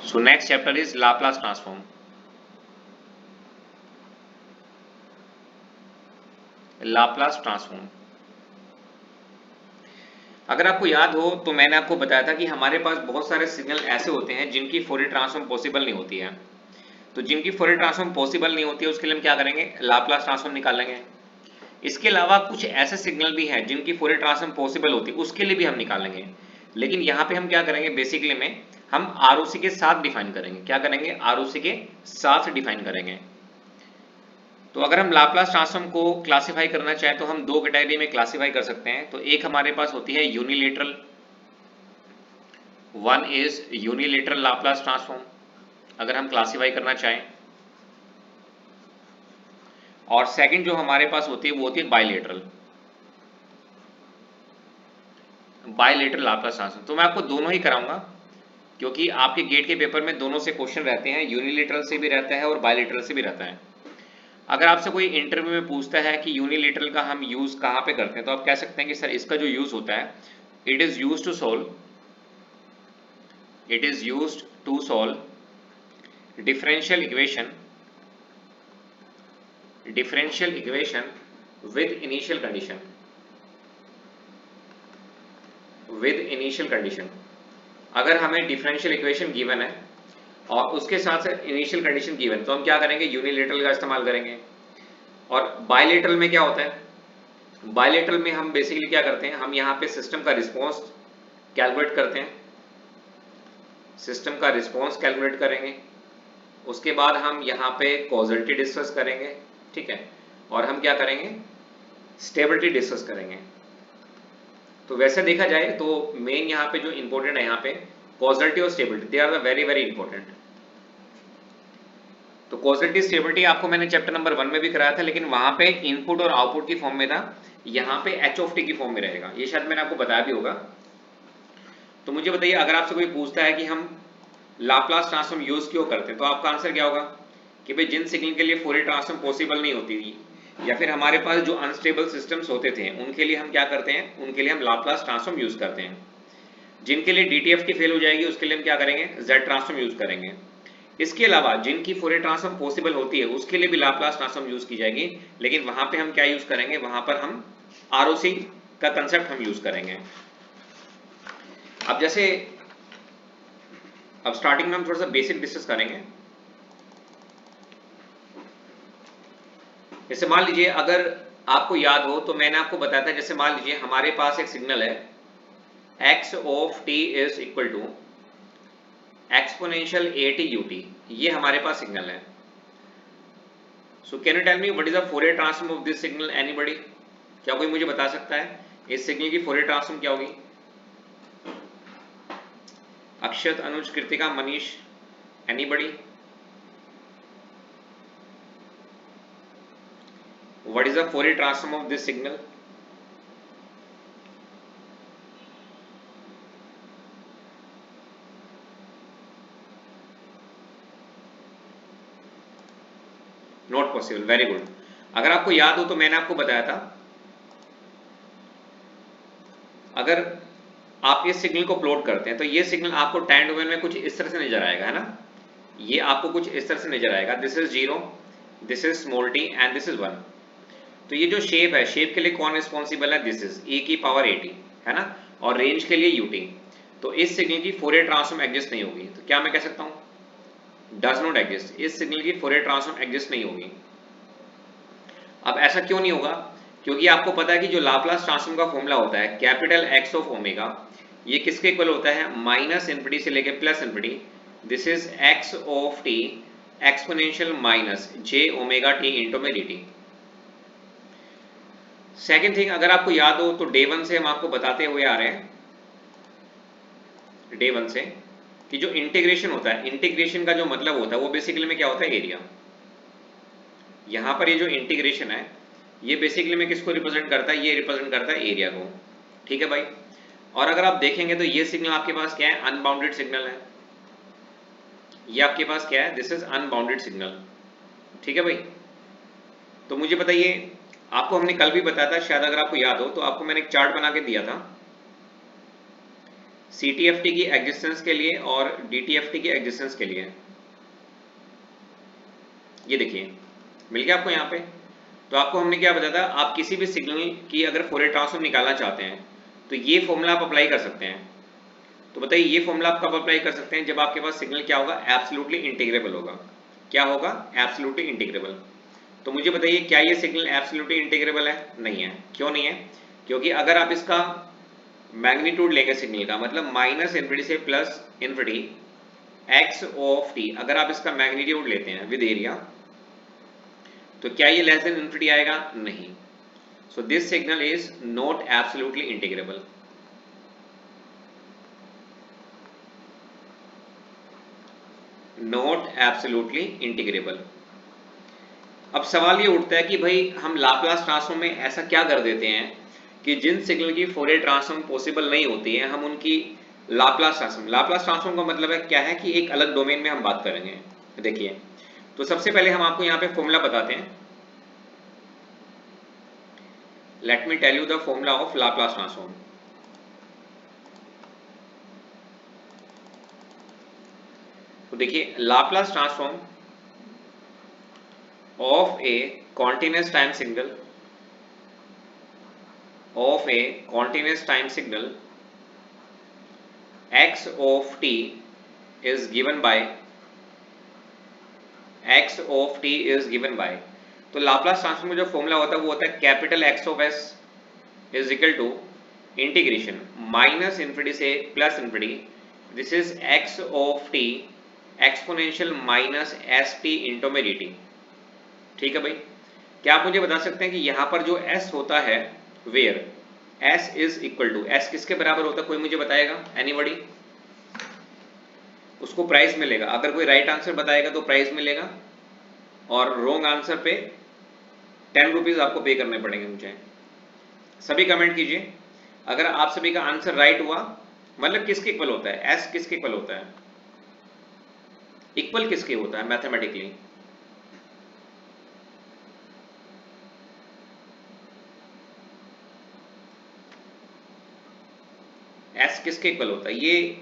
So next chapter is Laplace transform. Laplace transform. अगर आपको याद हो तो मैंने आपको बताया था कि हमारे पास बहुत सारे सिग्नल ऐसे होते हैं जिनकी फोरियर ट्रांसफॉर्म पॉसिबल नहीं होती है। तो जिनकी फोरियर ट्रांसफॉर्म पॉसिबल नहीं होती है उसके लिए हम क्या करेंगे, लाप्लास ट्रांसफॉर्म निकालेंगे। इसके अलावा कुछ ऐसे सिग्नल भी हैं जिनकी फोरियर ट्रांसफॉर्म पॉसिबल होती है, उसके लिए भी हम निकालेंगे। लेकिन यहाँ पे हम क्या करेंगे, बेसिकली में हम आरओसी के साथ डिफाइन करेंगे। क्या करेंगे, आरओसी के साथ डिफाइन करेंगे। तो अगर हम लाप्लास ट्रांसफॉर्म को क्लासिफाई करना चाहें तो हम दो कैटेगरी में क्लासिफाई कर सकते हैं। तो एक हमारे पास होती है unilateral, one is unilateral Laplace transform अगर हम क्लासिफाई करना चाहें, और सेकंड जो हमारे पास होती है वो होती है बायलेटरल, बायलेटरल लाप्लास ट्रांसफॉर्म। तो मैं आपको दोनों ही कराऊंगा क्योंकि आपके गेट के पेपर में दोनों से क्वेश्चन रहते हैं, यूनिलेटरल से भी रहता है और बायलेटरल से भी रहता है। अगर आपसे कोई इंटरव्यू में पूछता है कि यूनिलेटरल का हम यूज कहां पे करते हैं, तो आप कह सकते हैं कि सर इसका जो यूज होता है, it is used to solve, it is used to solve differential equation with initial condition, अगर हमें डिफरेंशियल इक्वेशन गिवन है और उसके साथ साथ इनिशियल कंडीशन गिवन, तो हम क्या करेंगे, यूनिलेटरल का इस्तेमाल करेंगे। और बायलेटरल में क्या होता है, बायलेटरल में हम बेसिकली क्या करते हैं, हम यहाँ पे सिस्टम का रिस्पॉन्स कैलकुलेट करते हैं, सिस्टम का रिस्पॉन्स कैलकुलेट करेंगे। उसके बाद हम यहाँ पे कॉजलिटी डिस्कस करेंगे, ठीक है, और हम क्या करेंगे, स्टेबिलिटी डिस्कस करेंगे। तो वैसे देखा जाए तो मेन यहाँ पे जो इंपॉर्टेंट है, यहाँ पे कॉजलिटी और stability, they are the very very important. तो कॉजलिटी स्टेबिलिटी आपको मैंने चैप्टर नंबर 1 में भी कराया था, लेकिन वहां पे इनपुट और आउटपुट की फॉर्म में था, यहाँ पे एच ऑफ टी की फॉर्म में रहेगा, ये शायद मैंने आपको बताया भी होगा। तो मुझे बताइए, अगर आपसे कोई पूछता है कि हम लाप्लास ट्रांसफॉर्म यूज क्यों करते हैं, तो आपका आंसर क्या होगा कि भाई जिन सिग्नल के लिए फोरियर ट्रांसफॉर्म पॉसिबल नहीं होती थी, या फिर हमारे पास जो अनस्टेबल सिस्टम्स होते थे, उनके लिए हम क्या करते हैं, उनके लिए हम लाप्लास ट्रांसफॉर्म यूज करते हैं। जिनके लिए डीटीएफ की फेल हो जाएगी उसके लिए हम क्या करेंगे, जेड ट्रांसफॉर्म यूज करेंगे। इसके अलावा जिनकी फोरियर ट्रांसफॉर्म पॉसिबल होती है उसके लिए भी लाप्लास ट्रांसफॉर्म यूज की जाएगी, लेकिन वहां पे हम क्या यूज करेंगे, वहां पर हम आरओसी का कंसेप्ट हम यूज करेंगे। अब जैसे अब स्टार्टिंग में हम थोड़ा सा बेसिक डिस्कस करेंगे। जैसे मान लीजिए, अगर आपको याद हो तो मैंने आपको बताया था, जैसे मान लीजिए हमारे पास एक सिग्नल है x of t is equal to exponential at ut, ये हमारे पास सिग्नल है। So can you tell me what is the Fourier transform of this signal, anybody? क्या कोई मुझे बता सकता है इस सिग्नल की फोरियर ट्रांसफॉर्म क्या होगी? Akshat, Anuj, Kritika, Manish, anybody? What is the Fourier transform of this signal? Not possible, very good. अगर आपको याद हो तो मैंने आपको बताया था, अगर आप इस सिग्नल को प्लॉट करते हैं तो ये सिग्नल आपको टाइम डोमेन में कुछ इस तरह से नजर आएगा, है ना, ये आपको कुछ इस तरह से नजर आएगा, this is 0, this is small t and this is 1। तो ये जो शेप है, शेप के लिए कौन रिस्पॉन्सिबल है, दिस इज e की पावर at, है ना, और रेंज के लिए ut। तो इस सिग्नल की फोरियर ट्रांसफॉर्म एग्जिस्ट नहीं होगी। तो क्या मैं कह सकता हूं, डज नॉट एग्जिस्ट, इस सिग्नल की फोरियर ट्रांसफॉर्म एग्जिस्ट नहीं होगी। अब ऐसा क्यों नहीं होगा, क्योंकि आपको पता है कि जो लाप्लास ट्रांसफॉर्म का फॉर्मूला होता है कैपिटल X ऑफ ओमेगा, ये किसके इक्वल होता है, माइनस इनफिनिटी से लेके plus infinity, this is x of t exponential minus j omega t into में dt। सेकेंड थिंग, अगर आपको याद हो तो डे 1 से हम आपको बताते हुए आ रहे हैं, डे 1 से, कि जो इंटीग्रेशन होता है, इंटीग्रेशन का जो मतलब होता है वो बेसिकली में क्या होता है, एरिया। यहां पर ये जो इंटीग्रेशन है ये बेसिकली में किसको रिप्रेजेंट करता है, ये रिप्रेजेंट करता है एरिया को, ठीक है भाई। और अगर आप देखेंगे तो ये सिग्नल आपके पास क्या है, अनबाउंडेड सिग्नल है, ये आपके पास क्या है, दिस इज अनबाउंडेड सिग्नल, ठीक है भाई। तो मुझे बताइए, आपको हमने कल भी बताया था शायद, अगर आपको याद हो तो आपको मैंने एक चार्ट बना के दिया था, CTFT की एग्जिस्टेंस के लिए और DTFT की एग्जिस्टेंस के लिए। ये देखिए मिल गया आपको यहाँ पे। तो आपको हमने क्या बताया था, आप किसी भी सिग्नल की अगर फोरियर ट्रांसफॉर्म निकालना चाहते हैं तो ये फॉर्मूला आप अप्लाई कर सकते हैं। तो बताइए ये फॉर्मूला आप कब अप्लाई कर सकते हैं, जब आपके पास सिग्नल क्या होगा, एब्सोल्युटली इंटीग्रेबल होगा। क्या होगा, एब्सोल्युटली इंटीग्रेबल। तो मुझे बताइए क्या ये सिग्नल एब्सोल्युटली इंटीग्रेबल है? नहीं है। क्यों नहीं है? क्योंकि अगर आप इसका मैग्नीट्यूड लेंगे सिग्नल का, मतलब माइनस इन्फिनिटी से plus infinity x of T, अगर आप इसका मैग्नीट्यूड लेते हैं विद एरिया, तो क्या ये लेस देन इन्फिनिटी आएगा? नहीं। So this signal is not absolutely integrable. Not absolutely integrable. अब सवाल ये उठता है कि भाई हम लाप्लास ट्रांसफॉर्म में ऐसा क्या कर देते हैं कि जिन सिग्नल की फोरियर ट्रांसफॉर्म पॉसिबल नहीं होती है, हम उनकी लाप्लास ट्रांसफॉर्म का मतलब है क्या है कि एक अलग डोमेन में हम बात करेंगे। देखिए, तो सबसे पहले हम आपको यहाँ पे फॉर्मूला बताते हैं। Let me tell you the formula of Laplace transform. तो देखिए, Laplace transform of a continuous time signal x of t is given by तो लाप्लास ट्रांसफॉर्म में जो फॉर्मूला होता है वो होता है capital X of s is equal to integration minus infinity से plus infinity, this is x of t exponential minus S T into में dt। ठीक है भाई, क्या आप मुझे बता सकते हैं कि यहां पर जो s होता है, where s is equal to, s किसके बराबर होता है, कोई मुझे बताएगा? एनीबॉडी? उसको प्राइस मिलेगा। अगर कोई राइट आंसर बताएगा तो प्राइस मिलेगा, और रॉन्ग आंसर पे 10 रुपीज आपको पे करने पड़ेंगे मुझे। सभी कमेंट कीजिए अगर आप सभी का आंसर राइट हुआ। मतलब किसके इक्वल होता है s, किसके इक्वल होता है, इक्वल किसके होता है मैथमेटिकली? s किसके इक्वल होता है? ये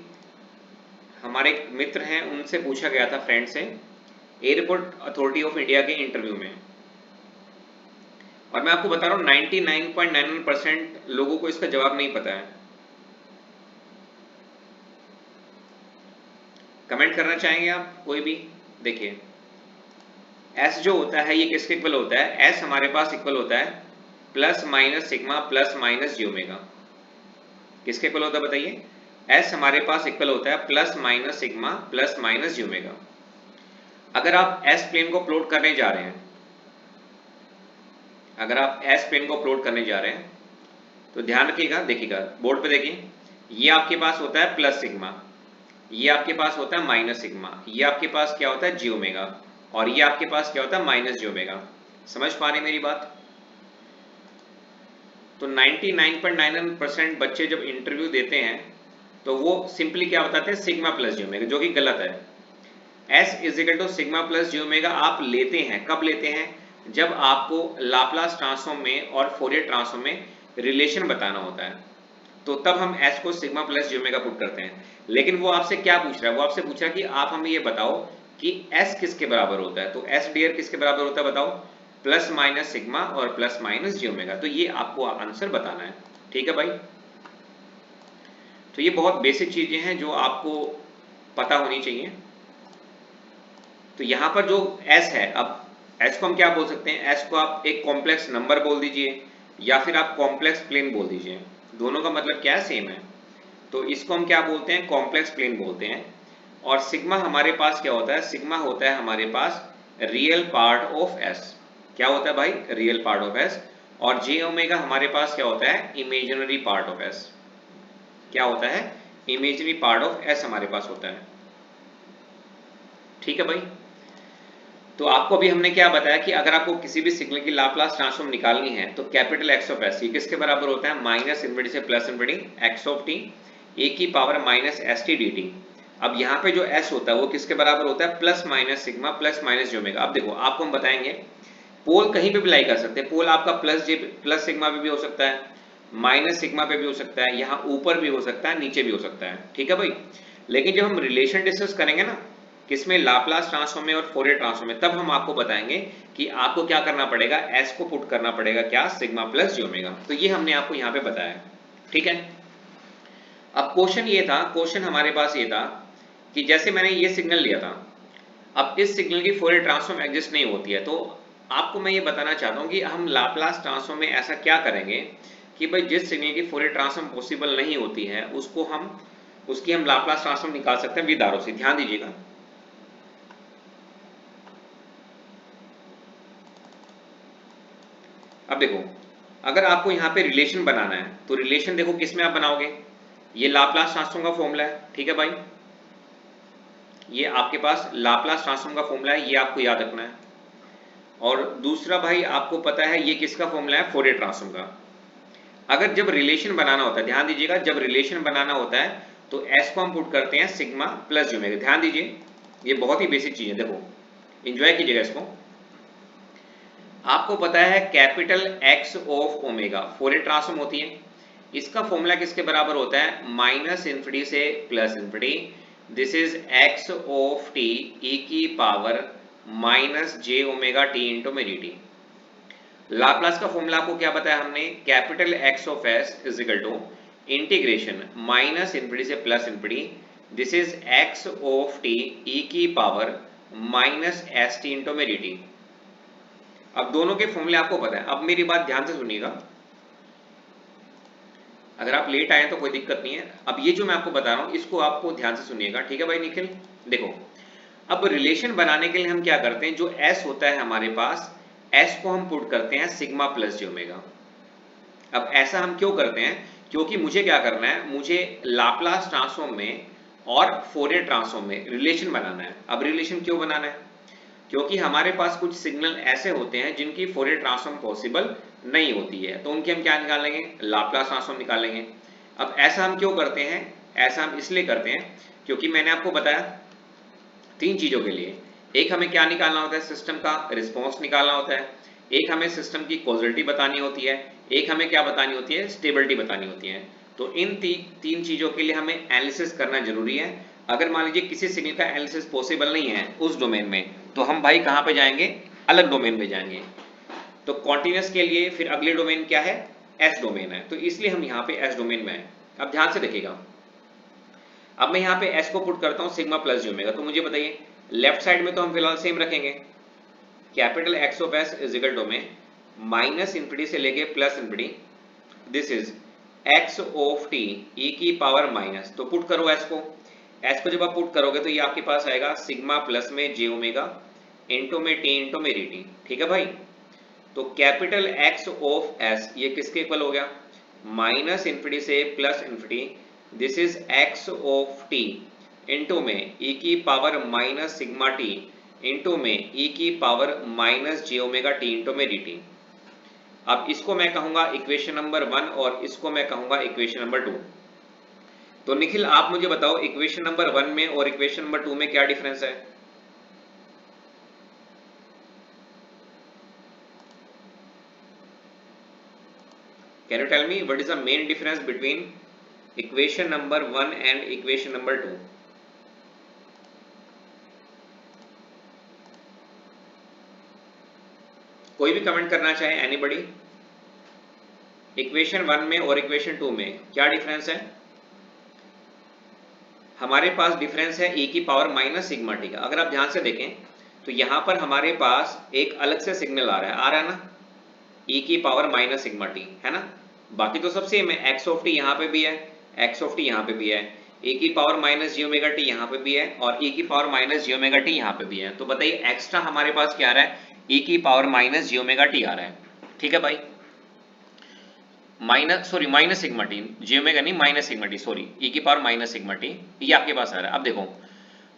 हमारे एक मित्र हैं, उनसे पूछा गया था, फ्रेंड से, एयरपोर्ट अथॉरिटी ऑफ इंडिया के इंटरव्यू में, और मैं आपको बता रहा हूं 99.99% लोगों को इसका जवाब नहीं पता है। कमेंट करना चाहेंगे आप कोई भी? देखिए, s जो होता है ये किसके इक्वल होता है? s हमारे पास इक्वल होता है plus minus sigma plus minus J omega. किसके इक्वल होता है बताइए? s हमारे पास इक्वल होता है plus minus sigma plus minus J omega. अगर आप s प्लेन को प्लॉट करने जा रहे हैं, अगर आप s प्लेन को प्लॉट करने जा रहे हैं तो ध्यान रखिएगा, देखिएगा बोर्ड पे देखिए, ये आपके पास होता है प्लस सिग्मा, ये आपके पास होता है माइनस सिग्मा, ये आपके पास क्या होता है जी ओमेगा, और ये आपके पास क्या होता है माइनस जी ओमेगा। समझ पा रहे मेरी बात? तो 99.99% बच्चे जब इंटरव्यू देते हैं तो वो सिंपली क्या बताते हैं? सिग्मा प्लस जी ओमेगा, जो कि गलत है। s is equal to sigma plus j omega आप लेते हैं, कब लेते हैं? जब आपको लाप्लास ट्रांसफॉर्म में और फोरियर ट्रांसफॉर्म में रिलेशन बताना होता है, तो तब हम s को sigma plus j omega put करते हैं। लेकिन वो आपसे क्या पूछ रहा है? वो आपसे पूछ रहा है कि आप हमें ये बताओ कि s किसके बराबर होता है। तो s डियर किसके बराबर होता है बताओ? प्लस माइनस सिग्मा और प्लस माइनस जी ओमेगा। तो ये आपको आंसर बताना है। ठीक है भाई, तो ये बहुत बेसिक चीजें हैं जो आपको पता होनी चाहिए। तो यहां पर जो s है, अब s को हम क्या बोल सकते हैं? s को आप एक कॉम्प्लेक्स नंबर बोल दीजिए या फिर आप कॉम्प्लेक्स प्लेन बोल दीजिए, दोनों का मतलब क्या है? सेम है। तो इसको हम क्या बोलते हैं? कॉम्प्लेक्स प्लेन बोलते हैं। और सिग्मा हमारे पास क्या होता है? सिग्मा होता है हमारे पास रियल पार्ट ऑफ s। क्या होता है भाई? Real part of s। और जे ओमेगा हमारे पास क्या होता है? Imaginary part of s। क्या होता है? इमेजिनरी पार्ट ऑफ s हमारे पास होता है। ठीक है भाई, तो आपको अभी हमने क्या बताया कि अगर आपको किसी भी सिग्नल की लाप्लास ट्रांसफॉर्म निकालनी है तो कैपिटल एक्स ऑफ एस, ये किसके बराबर होता है? माइनस इन्फिनिटी से plus infinity x of T E की power minus S T D T. अब यहाँ पे जो s होता है वो किसके बराबर होता है? Plus minus sigma plus minus J omega. अब देखो, आपको हम बताएंगे पोल कहीं पे भी लाई कर सकते हैं। पोल आपका प्लस सिग्मा भी हो सकता है, माइनस सिग्मा पे भी हो सकता है, यहाँ ऊपर भी हो सकता है, नीचे भी हो सकता है, ठीक है भाई। लेकिन जब हम रिलेशन डिस्कस करेंगे ना, किसमें, लाप्लास ट्रांसफॉर्म में और फोरियर ट्रांसफॉर्म में, तब हम आपको बताएंगे कि आपको क्या करना पड़ेगा, एस को पुट करना पड़ेगा क्या, सिग्मा प्लस जी ओमेगा। तो ये हमने आपको यहाँ पे बताया, ठीक है। अब क्वेश्चन ये था, क्वेश्चन हमारे पास ये था कि जैसे मैंने ये सिग्नल लिया था, अब इस सिग्नल की फोरियर ट्रांसफॉर्म एग्जिस्ट नहीं होती है, तो आपको मैं ये बताना चाहता हूँ कि हम लाप्लास ट्रांसफॉर्म में ऐसा क्या करेंगे कि भाई जिस सिग्नल की फोरियर ट्रांसफॉर्म पॉसिबल नहीं होती है उसको हम उसकी हम लाप्लास ट्रांसफॉर्म निकाल सकते हैं विद आरओ से। ध्यान दीजिएगा, अब देखो, अगर आपको यहाँ पे रिलेशन बनाना है तो रिलेशन देखो किस में आप बनाओगे, ये लाप्लास ट्रांसफॉर्म का फॉर्मूला है, ठीक है भाई, ये आपके पास लाप्लास ट्रांसफॉर्म का फॉर्मूला है, ये आपको याद रखना है। और दूसरा भाई आपको पता है ये किसका फॉर्मूला है, फोरियर ट्रांसफॉर्म का। अगर जब रिलेशन बनाना होता है, ध्यान दीजिएगा, जब रिलेशन बनाना होता है तो एस को हम पुट करते हैं सिग्मा प्लस जी ओमेगा। ध्यान दीजिए, ये बहुत ही बेसिक चीज है, देखो एंजॉय कीजिएगा इसको। आपको पता है capital X of omega Fourier transform होती है, इसका फॉर्मूला किसके बराबर होता है, माइनस इन्फिनिटी से plus infinity, this is X of T E की पावर माइनस जे ओमेगा टी इंटू में डी टी। लाप्लास का फॉर्मूला आपको क्या बताया हमने, capital X of S is equal to integration minus infinity से plus infinity, this is X of T E की power minus S T into में D T. अब दोनों के फॉर्मूले आपको पता है। अब मेरी बात ध्यान से सुनिएगा, अगर आप लेट आए तो कोई दिक्कत नहीं है, अब ये जो मैं आपको बता रहा हूं इसको आपको ध्यान से सुनिएगा, ठीक है भाई निखिल। देखो, अब रिलेशन बनाने के लिए हम क्या करते हैं, जो s होता है हमारे पास, s को हम पुट करते हैं सिग्मा प्लस जी ओमेगा। अब ऐसा हम क्यों करते हैं, क्योंकि मुझे क्या करना है, मुझे लाप्लास ट्रांसफॉर्म में और फोरियर ट्रांसफॉर्म में रिलेशन बनाना है। अब रिलेशन क्यों बनाना है, क्योंकि हमारे पास कुछ सिग्नल ऐसे होते हैं जिनकी फोरियर ट्रांसफॉर्म पॉसिबल नहीं होती है, तो उनके हम क्या निकालेंगे, लाप्लास ट्रांसफॉर्म निकालेंगे। अब ऐसा हम क्यों करते हैं, ऐसा हम इसलिए करते हैं क्योंकि मैंने आपको बताया तीन चीजों के लिए, एक हमें क्या निकालना होता है, सिस्टम का रिस्पॉन्स निकालना होता है, एक हमें सिस्टम की कॉजलिटी बतानी होती है, एक हमें क्या बतानी होती है, स्टेबिलिटी बतानी होती है। तो इन तीन चीजों के लिए हमें एनालिसिस करना जरूरी है। अगर मान लीजिए किसी सिग्नल का एनालिसिस पॉसिबल नहीं है उस डोमेन में, तो हम भाई कहां पे जाएंगे, अलग डोमेन में जाएंगे। तो कॉन्टिन्यूस के लिए फिर अगले डोमेन क्या है, एस डोमेन है, तो इसलिए हम यहाँ पे एस डोमेन में हैं। अब ध्यान से देखिएगा, अब मैं यहाँ पे एस को पुट करता हूँ सिग्मा प्लस जी ओमेगा, तो मुझे बताइए लेफ्ट साइड में तो हम फिलहाल सेम रखेंगे, capital X of S is equal to में माइनस इन्फिनिटी से लेके plus infinity, this is X of T E की पावर माइनस, तो पुट करो एस को जब आप पुट करोगे तो ये आपके पास आएगा सिग्मा प्लस में जे ओमेगा इंटू में टी इंटू में डी टी, ठीक है भाई। तो कैपिटल एक्स ऑफ एस ये किसके इक्वल हो गया, माइनस इन्फिनिटी से plus infinity, this is X of t into में ई की power minus sigma T into में ई की पावर माइनस जे ओमेगा टी इंटू में डी टी। अब इसको मैं कहूंगा इक्वेशन नंबर 1 और इसको मैं कहूंगा इक्वेशन नंबर 2। तो निखिल आप मुझे बताओ इक्वेशन नंबर 1 में और इक्वेशन नंबर 2 में क्या डिफरेंस है। Can you tell me what is the main difference between equation number 1 and equation number 2? कोई भी कमेंट करना चाहे, एनीबॉडी। इक्वेशन 1 में और इक्वेशन 2 में क्या डिफरेंस है। हमारे पास डिफरेंस है e की पावर माइनस सिग्मा टी का। अगर आप ध्यान से देखें तो यहां पर हमारे पास एक अलग से सिग्नल आ रहा है ना, e की पावर माइनस सिग्मा टी, है ना। बाकी तो सब सेम है, x ऑफ टी यहाँ पे भी है, x ऑफ टी यहाँ पे भी है, e की power minus J omega T यहाँ पे भी है और e की power minus J omega T यहाँ पे भी है। तो बताइए एक्स्ट्रा हमारे पास क्या आ रहा है, e की power minus J omega T आ रहा है, ठीक है भाई। माइनस सिग्मा टी, जी ओमेगा नहीं, minus sigma T, sorry, e की पावर माइनस सिग्मा टी ये आपके पास आ रहा है। अब देखो,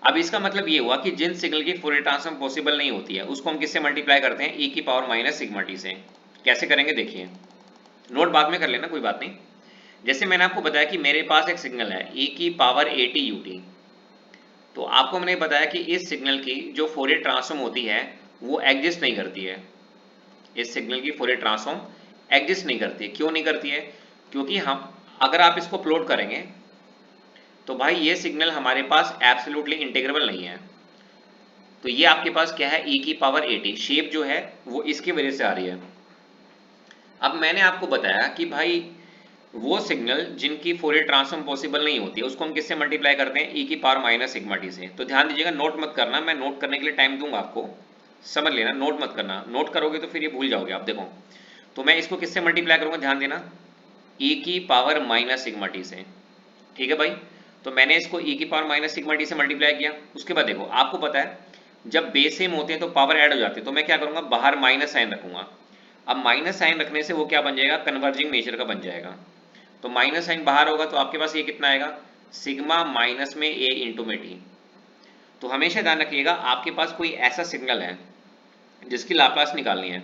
अब इसका मतलब ये हुआ कि जिन सिग्नल की फोरियर ट्रांसफॉर्म पॉसिबल नहीं होती है उसको हम किससे मल्टीप्लाई करते हैं, e की पावर माइनस सिग्मा टी से। कैसे करेंगे देखिए, नोट बाद में कर लेना, कोई बात नहीं। जैसे मैंने आपको बताया कि मेरे पास एक सिग्नल है e की पावर at ut, तो आपको मैंने बताया कि इस सिग्नल की जो फोरियर ट्रांसफॉर्म होती है वो एग्जिस्ट नहीं करती है, इस सिग्नल की फोरियर ट्रांसफॉर्म एग्जिस्ट नहीं करती है। क्यों नहीं करती है, क्योंकि हम अगर आप इसको प्लॉट करेंगे तो भाई ये सिग्नल हमारे पास एब्सोल्युटली इंटीग्रेबल नहीं है। तो ये आपके पास क्या है, e की पावर 80 शेप जो है वो इसकी वजह से आ रही है। अब मैंने आपको बताया कि भाई वो सिग्नल जिनकी फोरियर ट्रांसफॉर्म पॉसिबल नहीं होती है उसको हम किससे मल्टीप्लाई करते हैं, e की पावर माइनस सिग्मा टी से। तो ध्यान दीजिएगा, नोट मत करना, मैं नोट करने के लिए टाइम दूंगा आपको, समझ लेना, नोट मत करना, नोट करोगे तो फिर ये भूल जाओगे आप। देखो तो मैं इसको किससे मल्टीप्लाई करूंगा, ध्यान देना, e की पावर माइनस सिग्मा टी से। ठीक है भाई, तो मैंने इसको e की पावर माइनस सिग्मा टी से मल्टीप्लाई किया। उसके बाद देखो आपको पता है जब बेस सेम होते हैं तो पावर ऐड हो जाती है, तो मैं क्या करूंगा, बाहर माइनस साइन रखूंगा। अब माइनस साइन रखने से वो क्या बन जाएगा, कन्वर्जिंग नेचर का बन जाएगा। तो माइनस साइन बाहर होगा तो आपके पास ये कितना आएगा, सिग्मा माइनस में ए इंटू में टी। तो हमेशा ध्यान रखिएगा, आपके पास कोई ऐसा सिग्नल है जिसकी लाप्लास निकालनी है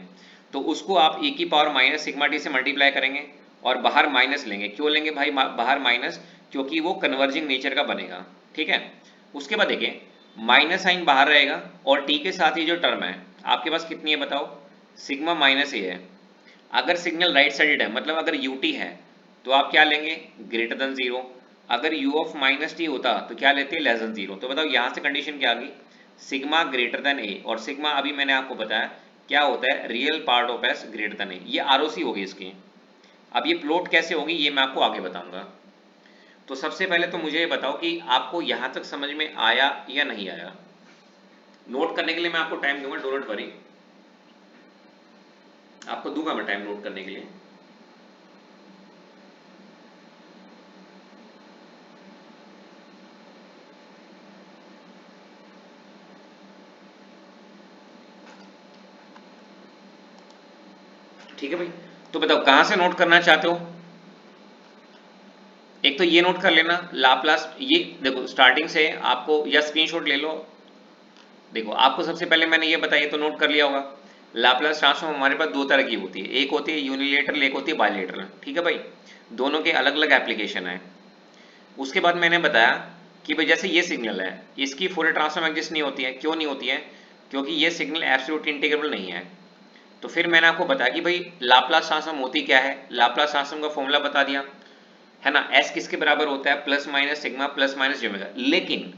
तो उसको आप e की पावर माइनस सिग्मा टी से मल्टीप्लाई करेंगे और बाहर माइनस लेंगे। क्यों लेंगे भाई बाहर माइनस, क्योंकि वो कन्वर्जिंग नेचर का बनेगा। ठीक है, उसके बाद देखिए माइनस साइन बाहर रहेगा और t के साथ ही जो टर्म है आपके पास कितनी है बताओ, सिग्मा माइनस ए है। अगर सिग्नल राइट साइडेड है, मतलब अगर ut है तो आप क्या लेंगे, ग्रेटर देन जीरो। अगर u ऑफ माइनस टी होता तो क्या लेते, लेस देन जीरो। तो बताओ यहाँ से कंडीशन क्या आ गई, सिग्मा ग्रेटर देन ए, और सिग्मा अभी मैंने आपको बताया क्या होता है, real part of S greater than ए। ये आरओसी होगी इसकी। अब ये प्लॉट कैसे होगी ये मैं आपको आगे बताऊंगा। तो सबसे पहले तो मुझे ये बताओ कि आपको यहां तक समझ में आया या नहीं आया। नोट करने के लिए मैं आपको टाइम दूंगा, डोंट वरी, आपको दूंगा मैं टाइम नोट करने के लिए। ठीक है भाई, तो बताओ कहां से नोट करना चाहते हो। एक तो ये नोट कर लेना लाप्लास, ये देखो स्टार्टिंग से आपको, या स्क्रीनशॉट ले लो। देखो आपको सबसे पहले मैंने ये बताया तो नोट कर लिया होगा, लाप्लास ट्रांसफॉर्म हमारे पास दो तरह की होती है, एक होती है यूनिलेटरल, एक होती है बायलेटरल। ठीक है भाई, दोनों के अलग अलग एप्लीकेशन है। उसके बाद मैंने बताया कि भाई जैसे ये सिग्नल है इसकी फोरियर ट्रांसफॉर्म एग्जिस्ट नहीं होती है। क्यों नहीं होती है, क्योंकि ये सिग्नल एब्सोल्यूट इंटीग्रेबल नहीं है। तो फिर मैंने आपको बताया कि भाई लाप्लास ट्रांसफॉर्म होती क्या है, लाप्लास ट्रांसफॉर्म का फॉर्मूला बता दिया है ना, एस किसके बराबर होता है, plus minus sigma plus minus J omega. लेकिन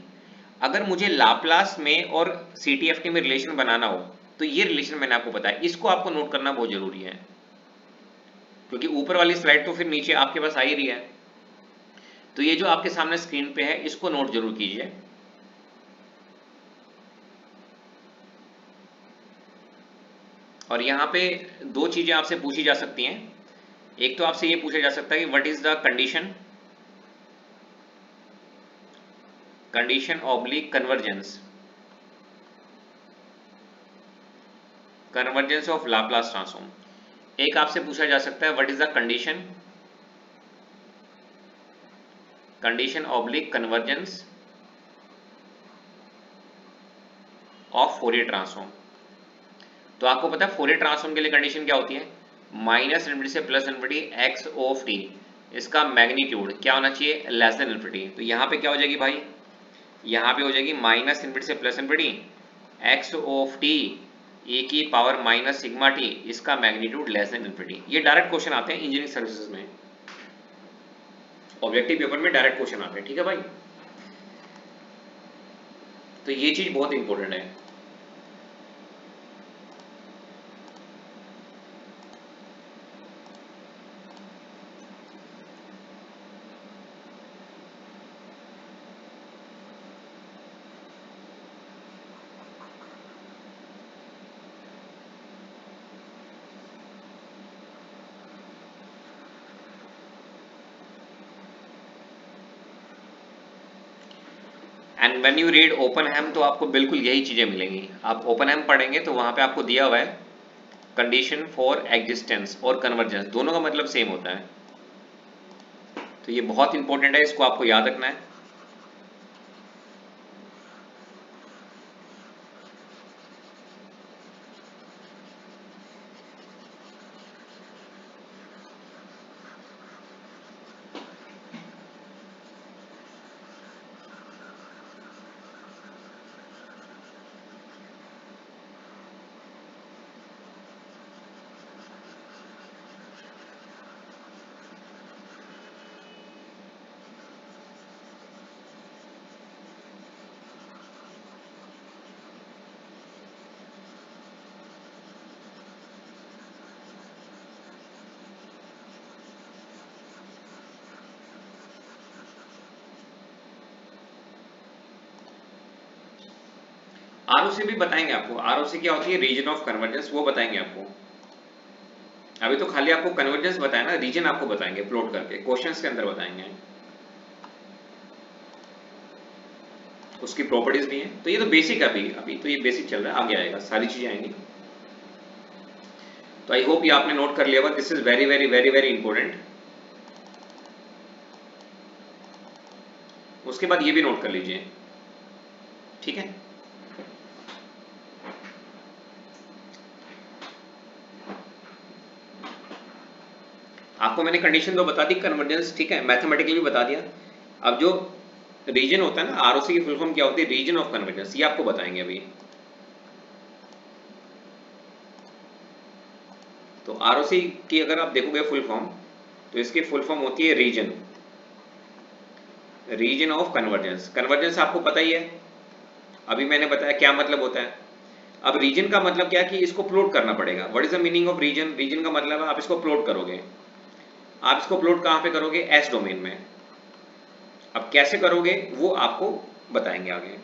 अगर मुझे लाप्लास में और सीटीएफटी में रिलेशन बनाना हो तो ये रिलेशन मैंने आपको बताया, इसको आपको नोट करना बहुत जरूरी है, क्योंकि ऊपर वाली स्लाइड तो फिर नीचे आपके पास आ ही रही है। तो ये जो आपके सामने स्क्रीन पे है इसको नोट जरूर कीजिए। और यहाँ पे दो चीजें आपसे पूछी जा सकती हैं। एक तो आपसे ये पूछा जा सकता है कि what is the condition, condition oblique convergence, convergence of Laplace transform. एक आपसे पूछा जा सकता है what is the condition, condition oblique convergence of Fourier transform. तो आपको पता है फोरियर ट्रांसफॉर्म के लिए कंडीशन क्या होती है, माइनस इनफिनिटी से plus infinity x of T, इसका मैग्नीट्यूड क्या होना चाहिए, लेस देन इनफिनिटी। तो यहाँ पे क्या हो जाएगी भाई, यहाँ पे हो जाएगी माइनस इनफिनिटी से plus infinity x of T E की पावर माइनस सिग्मा टी, इसका मैग्नीट्यूड लेस देन इनफिनिटी। ये डायरेक्ट क्वेश्चन आते हैं इंजीनियरिंग सर्विसेज में, ऑब्जेक्टिव पेपर में डायरेक्ट क्वेश्चन आते हैं। ठीक है भाई, तो ये चीज बहुत इंपॉर्टेंट है। And when you read Oppenheim तो आपको बिल्कुल यही चीजें मिलेंगी। आप ओपनहेम पढ़ेंगे तो वहां पे आपको दिया हुआ है कंडीशन फॉर एग्जिस्टेंस और कन्वर्जेंस, दोनों का मतलब सेम होता है। तो ये बहुत इंपॉर्टेंट है, इसको आपको याद रखना है। आरओसी भी बताएंगे आपको, आरओसी क्या होती है, रीजन ऑफ कन्वर्जेंस, वो बताएंगे आपको। अभी तो खाली आपको कन्वर्जेंस बताया ना, रीजन आपको बताएंगे प्लॉट करके, क्वेश्चंस के अंदर बताएंगे, उसकी प्रॉपर्टीज भी हैं। तो ये तो बेसिक है, अभी अभी तो ये बेसिक चल रहा है, आगे आएगा सारी चीजें आएंगी। तो आई होप ये आपने नोट कर लिया होगा, this is very very very very important. उसके बाद ये भी नोट कर लीजिए, ठीक है। आपको मैंने कंडीशन तो बता दी कन्वर्जेंस, ठीक है, मैथमेटिकली भी बता दिया। अब जो रीजन होता है ना, आरओसी की फुल फॉर्म क्या होती है, रीजन ऑफ कन्वर्जेंस, ये आपको बताएंगे अभी। तो आरओसी की अगर आप देखोगे फुल फॉर्म, तो इसकी फुल फॉर्म होती है region, region of convergence. Convergence आपको पता ही है, अभी मैंने बताया क्या मतलब होता है। अब रीजन का मतलब क्या है कि इसको प्लॉट करना पड़ेगा। What is the meaning of region, region का मतलब है आप इसको प्लॉट करोगे। आप इसको प्लॉट कहां पे करोगे, एस डोमेन में। अब कैसे करोगे वो आपको बताएंगे आगे।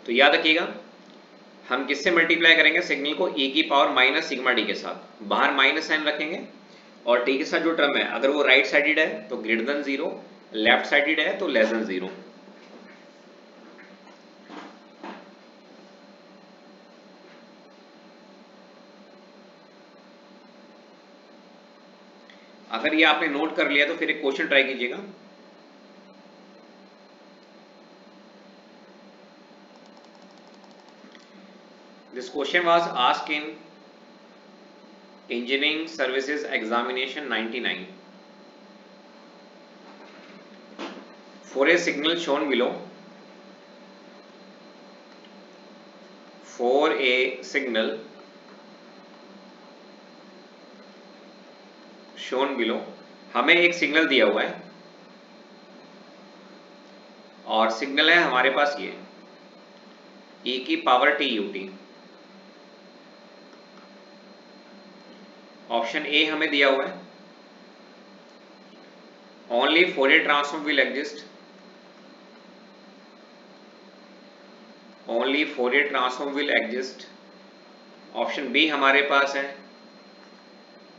तो याद रखिएगा, हम किससे मल्टीप्लाई करेंगे सिग्नल को, e की पावर माइनस सिग्मा डी के साथ। बाहर माइनस साइन रखेंगे और टी के साथ जो टर्म है अगर वो राइट साइडेड है तो greater than zero, left sided है तो लेस देन जीरो। अगर ये आपने नोट कर लिया तो फिर एक क्वेश्चन ट्राई कीजिएगा। This question was asked in engineering services examination 99 for a signal shown below, for a signal shown below, हमें एक सिग्नल दिया हुआ है और सिग्नल है हमारे पास ये e की power T you T. Option A हमें दिया हुआ है, only Fourier transform will exist, only Fourier transform will exist. Option B हमारे पास है,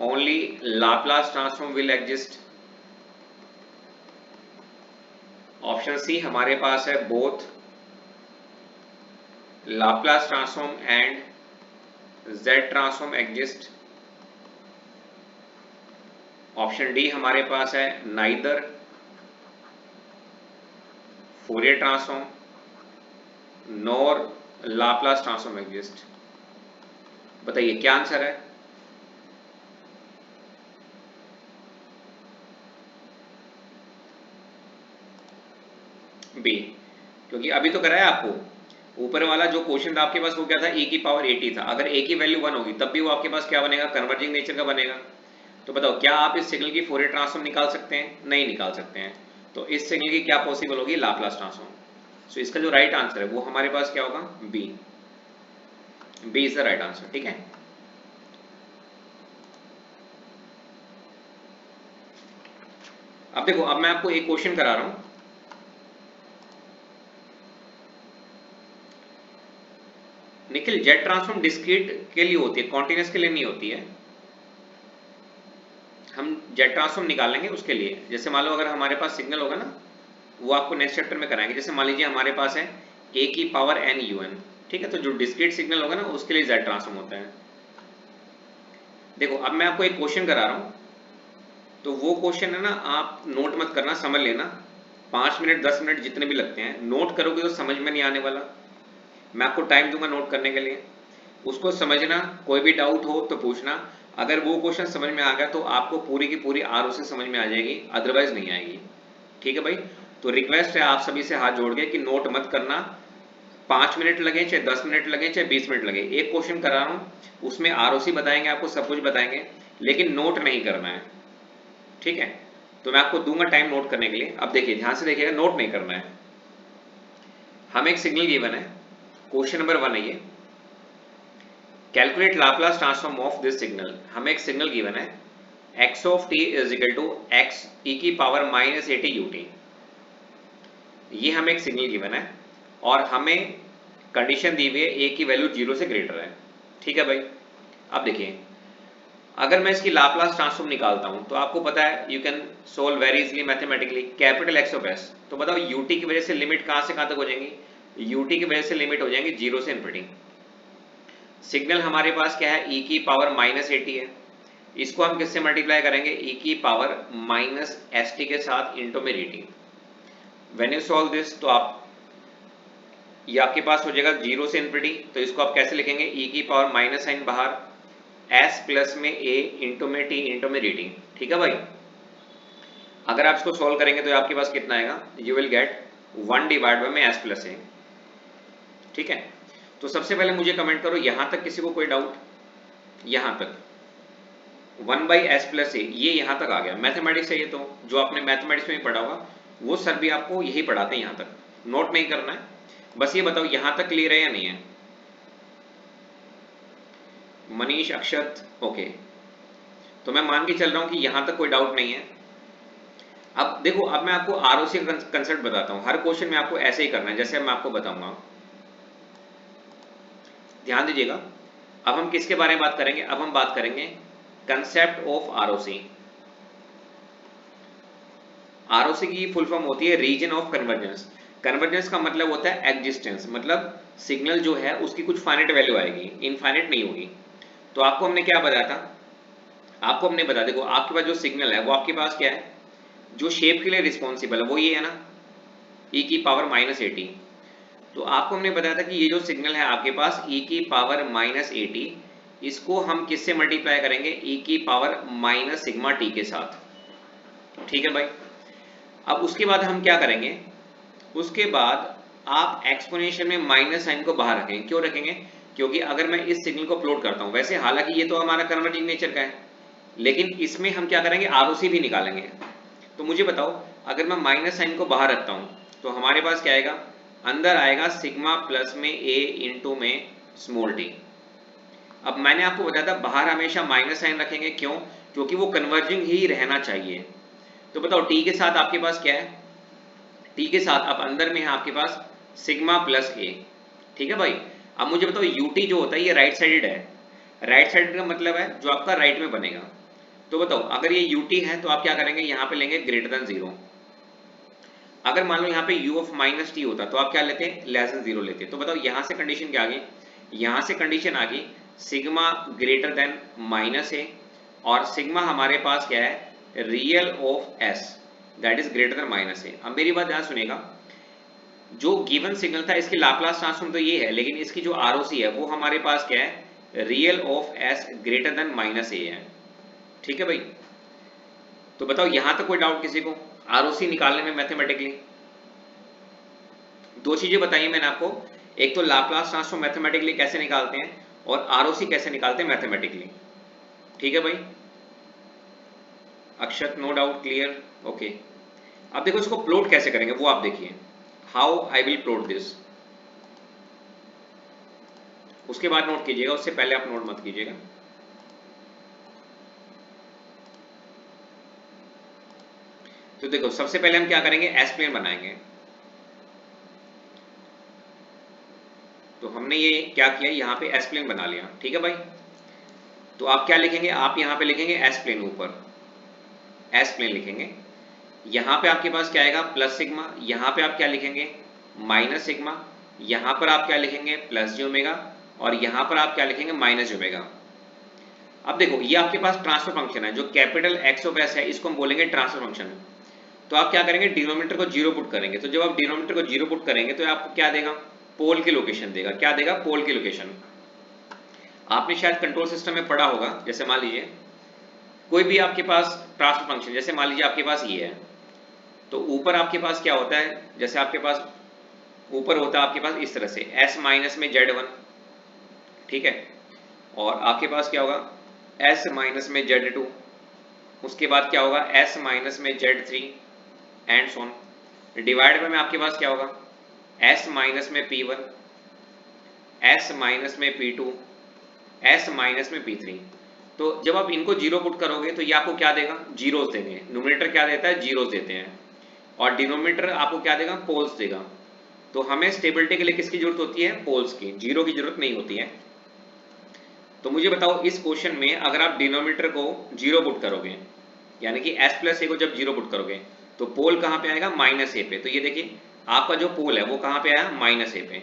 only Laplace transform will exist. Option C हमारे पास है, both Laplace transform and Z transform exist. Option D हमारे पास है, neither Fourier transform nor Laplace transform exist. बताइए क्या आंसर है। बी, क्योंकि अभी तो कराया आपको, ऊपर वाला जो क्वेश्चन था आपके पास वो क्या था, e की पावर 80 था। अगर a की वैल्यू 1 होगी तब भी वो आपके पास क्या बनेगा, कन्वर्जिंग नेचर का बनेगा। तो बताओ क्या आप इस सिग्नल की फोरियर ट्रांसफॉर्म निकाल सकते हैं, नहीं निकाल सकते हैं। तो इस सिग्नल की क्या पॉसिबल होगी, लाप्लास ट्रांसफॉर्म। सो इसका जो राइट आंसर है वो हमारे पास क्या होगा, B. B is the right answer, ठीक है। अब देखो, अब मैं आपको एक क्वेश्चन करा रहा हूं। निखिल, जेड ट्रांसफॉर्म डिस्क्रीट के लिए होती है, कॉन्टिन्यूस के लिए नहीं होती है। हम जेड ट्रांसफॉर्म निकालेंगे उसके लिए। जैसे मान लो अगर हमारे पास सिग्नल होगा ना, वो आपको नेक्स्ट चैप्टर में कराएंगे। जैसे मान लीजिए हमारे पास है a की पावर n un, ठीक है। तो जो डिस्क्रीट सिग्नल होगा ना उसके लिए जेड ट्रांसफॉर्म होता है। देखो अब मैं आपको एक क्वेश्चन करा रहा हूं, तो वो क्वेश्चन है ना, आप नोट मत करना, समझ लेना। 5 मिनट 10 मिनट जितने भी लगते हैं, नोट करोगे तो समझ में नहीं आने वाला। मैं आपको टाइम दूंगा नोट करने के लिए। उसको समझना, कोई भी डाउट हो तो पूछना। अगर वो क्वेश्चन समझ में आ गया तो आपको पूरी की पूरी आरओसी समझ में आ जाएगी, अदरवाइज नहीं आएगी। ठीक है भाई, तो रिक्वेस्ट है आप सभी से हाथ जोड़ के कि नोट मत करना। 5 मिनट लगे चाहे 10 मिनट लगे चाहे 20 मिनट लगे, एक क्वेश्चन करा रहा हूं उसमें आरओसी बताएंगे, आपको सब कुछ बताएंगे, लेकिन नोट नहीं करना है। ठीक है, तो मैं आपको दूंगा टाइम नोट करने के लिए। अब देखिए, ध्यान से देखिएगा, नोट नहीं करना है। हमें एक सिग्नल गिवन है, क्वेश्चन नंबर 1 है ये, calculate Laplace transform of this signal. हमें एक सिग्नल गिवन है x of t is equal to x e की पावर माइनस at ut। ये हमें एक सिग्नल गिवन है और हमें कंडीशन दी हुई है a की वैल्यू 0 से ग्रेटर है। ठीक है भाई, अब देखिए, अगर मैं इसकी लाप्लास ट्रांसफॉर्म निकालता हूं तो आपको पता है you can solve very easily mathematically, capital X of s। तो बताओ ut की वजह से लिमिट कहां से कहां तक हो जाएंगी? ut की वजह से लिमिट हो जाएंगी 0 से इन्फिनिटी। सिग्नल हमारे पास क्या है, e की पावर माइनस at है, इसको हम किससे मल्टीप्लाई करेंगे, e की पावर माइनस st के साथ इंटू में dt। When you solve this तो आप, ये आपके पास हो जाएगा 0 से इन्फिनिटी, तो इसको आप कैसे लिखेंगे, e की पावर माइनस साइन बाहर, s प्लस में a इंटू में t इंटू में dt। ठीक है भाई, अगर आप इसको सॉल्व करेंगे तो आपके पास कितना आएगा, you will get 1 divide by में s प्लस a। ठीक है, तो सबसे पहले मुझे कमेंट करो यहां तक किसी को कोई डाउट? यहां तक 1 बाई एस प्लस ए, ये यहां तक आ गया, मैथमेटिक्स है ये, तो जो आपने मैथमेटिक्स में पढ़ा होगा वो सर भी आपको यही पढ़ाते हैं, यहां तक नोट नहीं करना है। बस ये बताओ यहां तक क्लियर है या नहीं है? मनीष, अक्षत, ओके, तो मैं मान के चल रहा हूं कि यहां तक कोई डाउट नहीं है। अब देखो, अब मैं आपको आरओसी का कंसेप्ट बताता हूं, हर क्वेश्चन में आपको ऐसे ही करना है जैसे मैं आपको बताऊंगा। ध्यान दीजिएगा, अब हम किसके बारे में बात करेंगे, अब हम बात करेंगे कंसेप्ट ऑफ आरओसी। आरओसी की फुल फॉर्म होती है रीजन ऑफ कन्वर्जेंस। कन्वर्जेंस का मतलब होता है एग्जिस्टेंस, मतलब सिग्नल जो है उसकी कुछ फाइनाइट वैल्यू आएगी, इनफाइनाइट नहीं होगी। तो आपको हमने क्या बताया था, आपको हमने बताया, देखो आपके पास जो सिग्नल है वो आपके पास क्या है, जो शेप के लिए रिस्पॉन्सिबल है वो ये है ना, e की पावर माइनस एटी। तो आपको हमने बताया था कि ये जो सिग्नल है आपके पास e की पावर माइनस एटी, इसको हम किससे मल्टीप्लाई करेंगे, e की पावर माइनस सिग्मा टी के साथ। ठीक है भाई, अब उसके बाद हम क्या करेंगे, उसके बाद आप एक्सपोनेंशियल में माइनस साइन को बाहर रखेंगे। क्यों रखेंगे, क्योंकि अगर मैं इस सिग्नल को प्लॉट करता हूं, वैसे हालांकि ये तो हमारा कन्वर्जिंग नेचर का है, लेकिन इसमें हम क्या करेंगे, आरओसी भी निकालेंगे। तो मुझे बताओ, अगर मैं माइनस साइन को बाहर रखता हूं तो हमारे पास क्या आएगा, अंदर आएगा सिग्मा प्लस में a इंटू में स्मॉल टी। अब मैंने आपको बताया था बाहर हमेशा माइनस साइन रखेंगे, क्यों, क्योंकि वो कन्वर्जिंग ही रहना चाहिए। तो बताओ टी के साथ आपके पास क्या है, टी के साथ अब अंदर में है आपके पास सिग्मा प्लस ए। ठीक है भाई, अब मुझे बताओ यूटी जो होता है ये राइट साइडेड है, राइट साइडेड का मतलब है जो आपका राइट में बनेगा। तो बताओ अगर ये यूटी है तो आप क्या करेंगे, यहां पे लेंगे ग्रेटर देन 0। अगर मान लो यहाँ पे u ऑफ माइनस टी होता तो आप क्या लेते, लेस देन 0 लेते। तो बताओ यहां से कंडीशन क्या आ गई, यहां से कंडीशन आ गई sigma greater than minus A, और सिग्मा हमारे पास क्या है, real of s that is greater than minus A. अब मेरी बात ध्यान सुनेगा, जो गिवन सिग्नल था इसकी लाप्लास ट्रांसफॉर्म तो ये है, लेकिन इसकी जो आरओसी है वो हमारे पास क्या है, real of s greater than minus ए है। ठीक है भाई, तो बताओ यहां तक कोई डाउट किसी को आरओसी निकालने में मैथमेटिकली? दो चीजें बताइए मैंने आपको, एक तो लाप्लास ट्रांसफॉर्म मैथमेटिकली कैसे निकालते हैं और आरओसी कैसे निकालते हैं मैथमेटिकली। ठीक है भाई, अक्षत, नो डाउट, क्लियर, ओके। अब देखो इसको प्लॉट कैसे करेंगे वो आप देखिए, how I will plot this, उसके बाद नोट कीजिएगा, उससे पहले आप नोट मत कीजिएगा। तो देखो सबसे पहले हम क्या करेंगे, एस प्लेन बनाएंगे। तो हमने ये क्या किया, यहाँ पे एस प्लेन बना लिया। ठीक है भाई, तो आप क्या लिखेंगे, आप यहाँ पे लिखेंगे एस प्लेन, ऊपर एस प्लेन लिखेंगे। यहाँ पे आपके पास क्या आएगा, प्लस सिग्मा, यहाँ पे आप क्या लिखेंगे, माइनस सिग्मा, यहाँ पर आप क्या लिखेंगे, प्लस जी ओमेगा, और यहाँ पर आप क्या लिखेंगे, माइनस ओमेगा। अब देखो ये आपके पास ट्रांसफर फंक्शन है, जो कैपिटल एक्स ऑफ एस है इसको हम बोलेंगे ट्रांसफर फंक्शन। तो आप क्या करेंगे, डिनोमिनेटर को 0 पुट करेंगे। तो जब आप डिनोमिनेटर को 0 पुट करेंगे तो आपको क्या देगा, पोल की लोकेशन देगा। क्या देगा, पोल की लोकेशन। आपने शायद कंट्रोल सिस्टम में पढ़ा होगा, जैसे मान लीजिए कोई भी आपके पास ट्रांसफर फंक्शन, जैसे मान लीजिए आपके पास ये है, तो ऊपर आपके पास क्या होता है, जैसे आपके पास ऊपर होता है आपके पास इस तरह से s माइनस में z1, ठीक है, और आपके पास क्या होगा s माइनस में z2, उसके बाद क्या होगा s माइनस में z3 एंड सोन। डिवाइड में आपके पास क्या होगा s माइनस में p1, s माइनस में p2, s माइनस में p3। तो जब आप इनको जीरो पुट करोगे तो ये आपको क्या देगा, जीरोस देंगे। न्यूमरेटर क्या देता है, जीरोस देते हैं, और डिनोमिनेटर आपको क्या देगा, पोल्स देगा। तो हमें स्टेबिलिटी के लिए किसकी जरूरत होती है, पोल्स की, जीरो की जरूरत नहीं होती है। तो मुझे बताओ इस क्वेश्चन में अगर आप डिनोमिनेटर को जीरो पुट करोगे, यानी कि s प्लस ए को जब जीरो पुट करोगे तो पोल कहां पे आएगा, माइनस ए पे। तो ये देखिए आपका जो पोल है वो कहां पे आया, माइनस ए पे,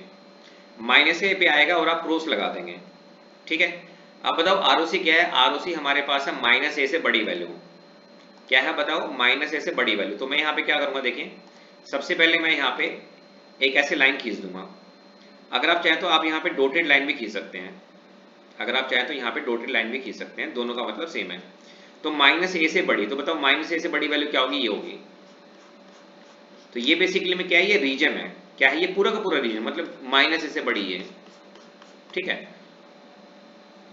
माइनस ए पे आएगा और आप क्रॉस लगा देंगे, ठीक है। अब बताओ आरओसी क्या है, आरओसी हमारे पास है माइनस ए से बड़ी वैल्यू, क्या है बताओ, माइनस ए से बड़ी वैल्यू। तो मैं यहाँ पे क्या करूंगा, देखिए सबसे पहले मैं यहाँ पे एक ऐसे लाइन खींच दूंगा। अगर आप चाहें तो आप यहाँ पे डॉटेड लाइन भी खींच सकते हैं, अगर आप चाहें तो यहाँ पे डॉटेड लाइन भी खींच सकते हैं, दोनों का मतलब सेम है। तो माइनस ए से बड़ी, तो बताओ माइनस ए से बड़ी वैल्यू क्या होगी, ये होगी। तो ये बेसिकली में क्या है, ये रीजन है, क्या है, ये पूरा का पूरा रीजन, मतलब माइनस ए से बड़ी है, ठीक है।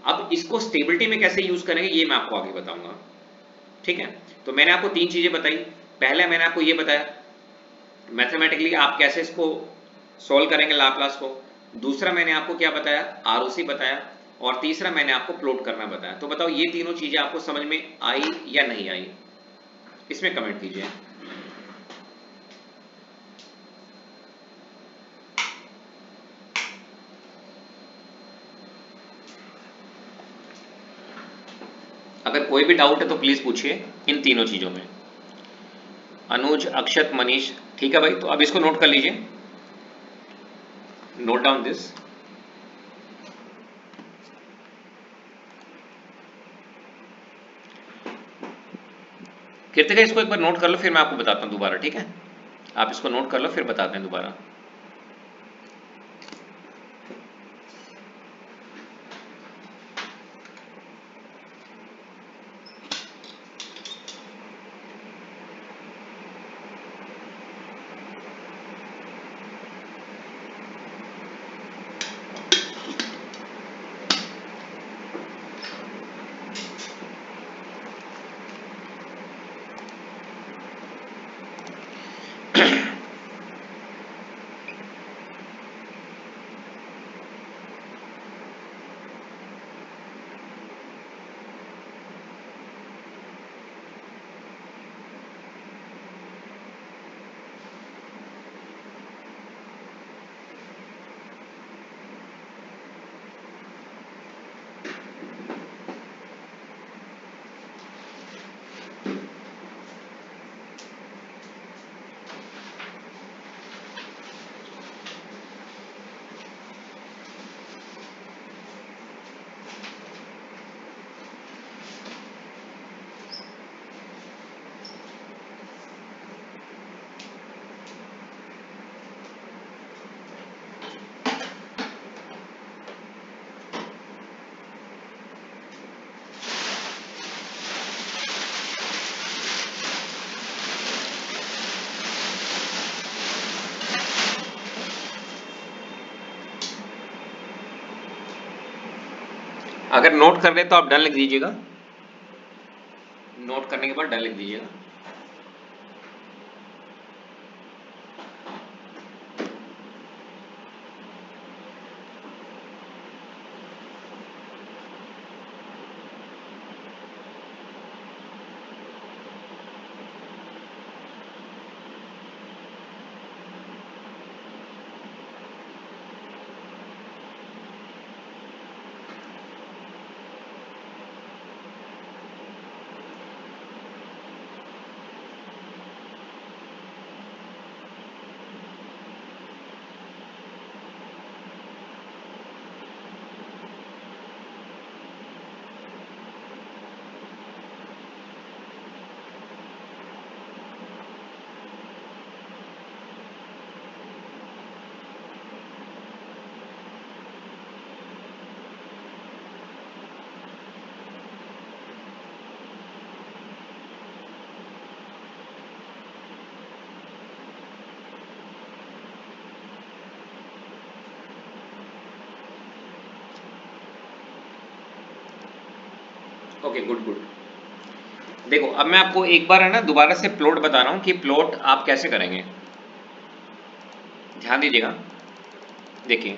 अब इसको स्टेबिलिटी में कैसे यूज करेंगे ये मैं आपको आगे बताऊंगा, ठीक है। तो मैंने आपको तीन चीजें बताई। पहले मैंने आपको ये बताया मैथमेटिकली आप कैसे इसको सॉल्व करेंगे लाप्लास को। दूसरा मैंने आपको क्या बताया, आरओसी बताया। और तीसरा मैंने आपको प्लॉट करना बताया। तो बताओ ये तीनों चीजें आपको समझ में आई या नहीं आई, इसमें कमेंट कीजिए। अगर कोई भी डाउट है तो प्लीज पूछिए इन तीनों चीजों में। अनुज, अक्षत, मनीष, ठीक है भाई। तो अब इसको नोट कर लीजिए, नोट डाउन दिस। कृतिका इसको एक बार नोट कर लो, फिर मैं आपको बताता हूं दोबारा, ठीक है। आप इसको नोट कर लो, फिर बताते हैं दोबारा। अगर नोट कर रहे तो आप डन लिख दीजिएगा, नोट करने के बाद डन लिख दीजिएगा। Okay, good good. देखो अब मैं आपको एक बार है ना दोबारा से प्लॉट बता रहा हूँ कि प्लॉट आप कैसे करेंगे, ध्यान दीजिएगा। देखिए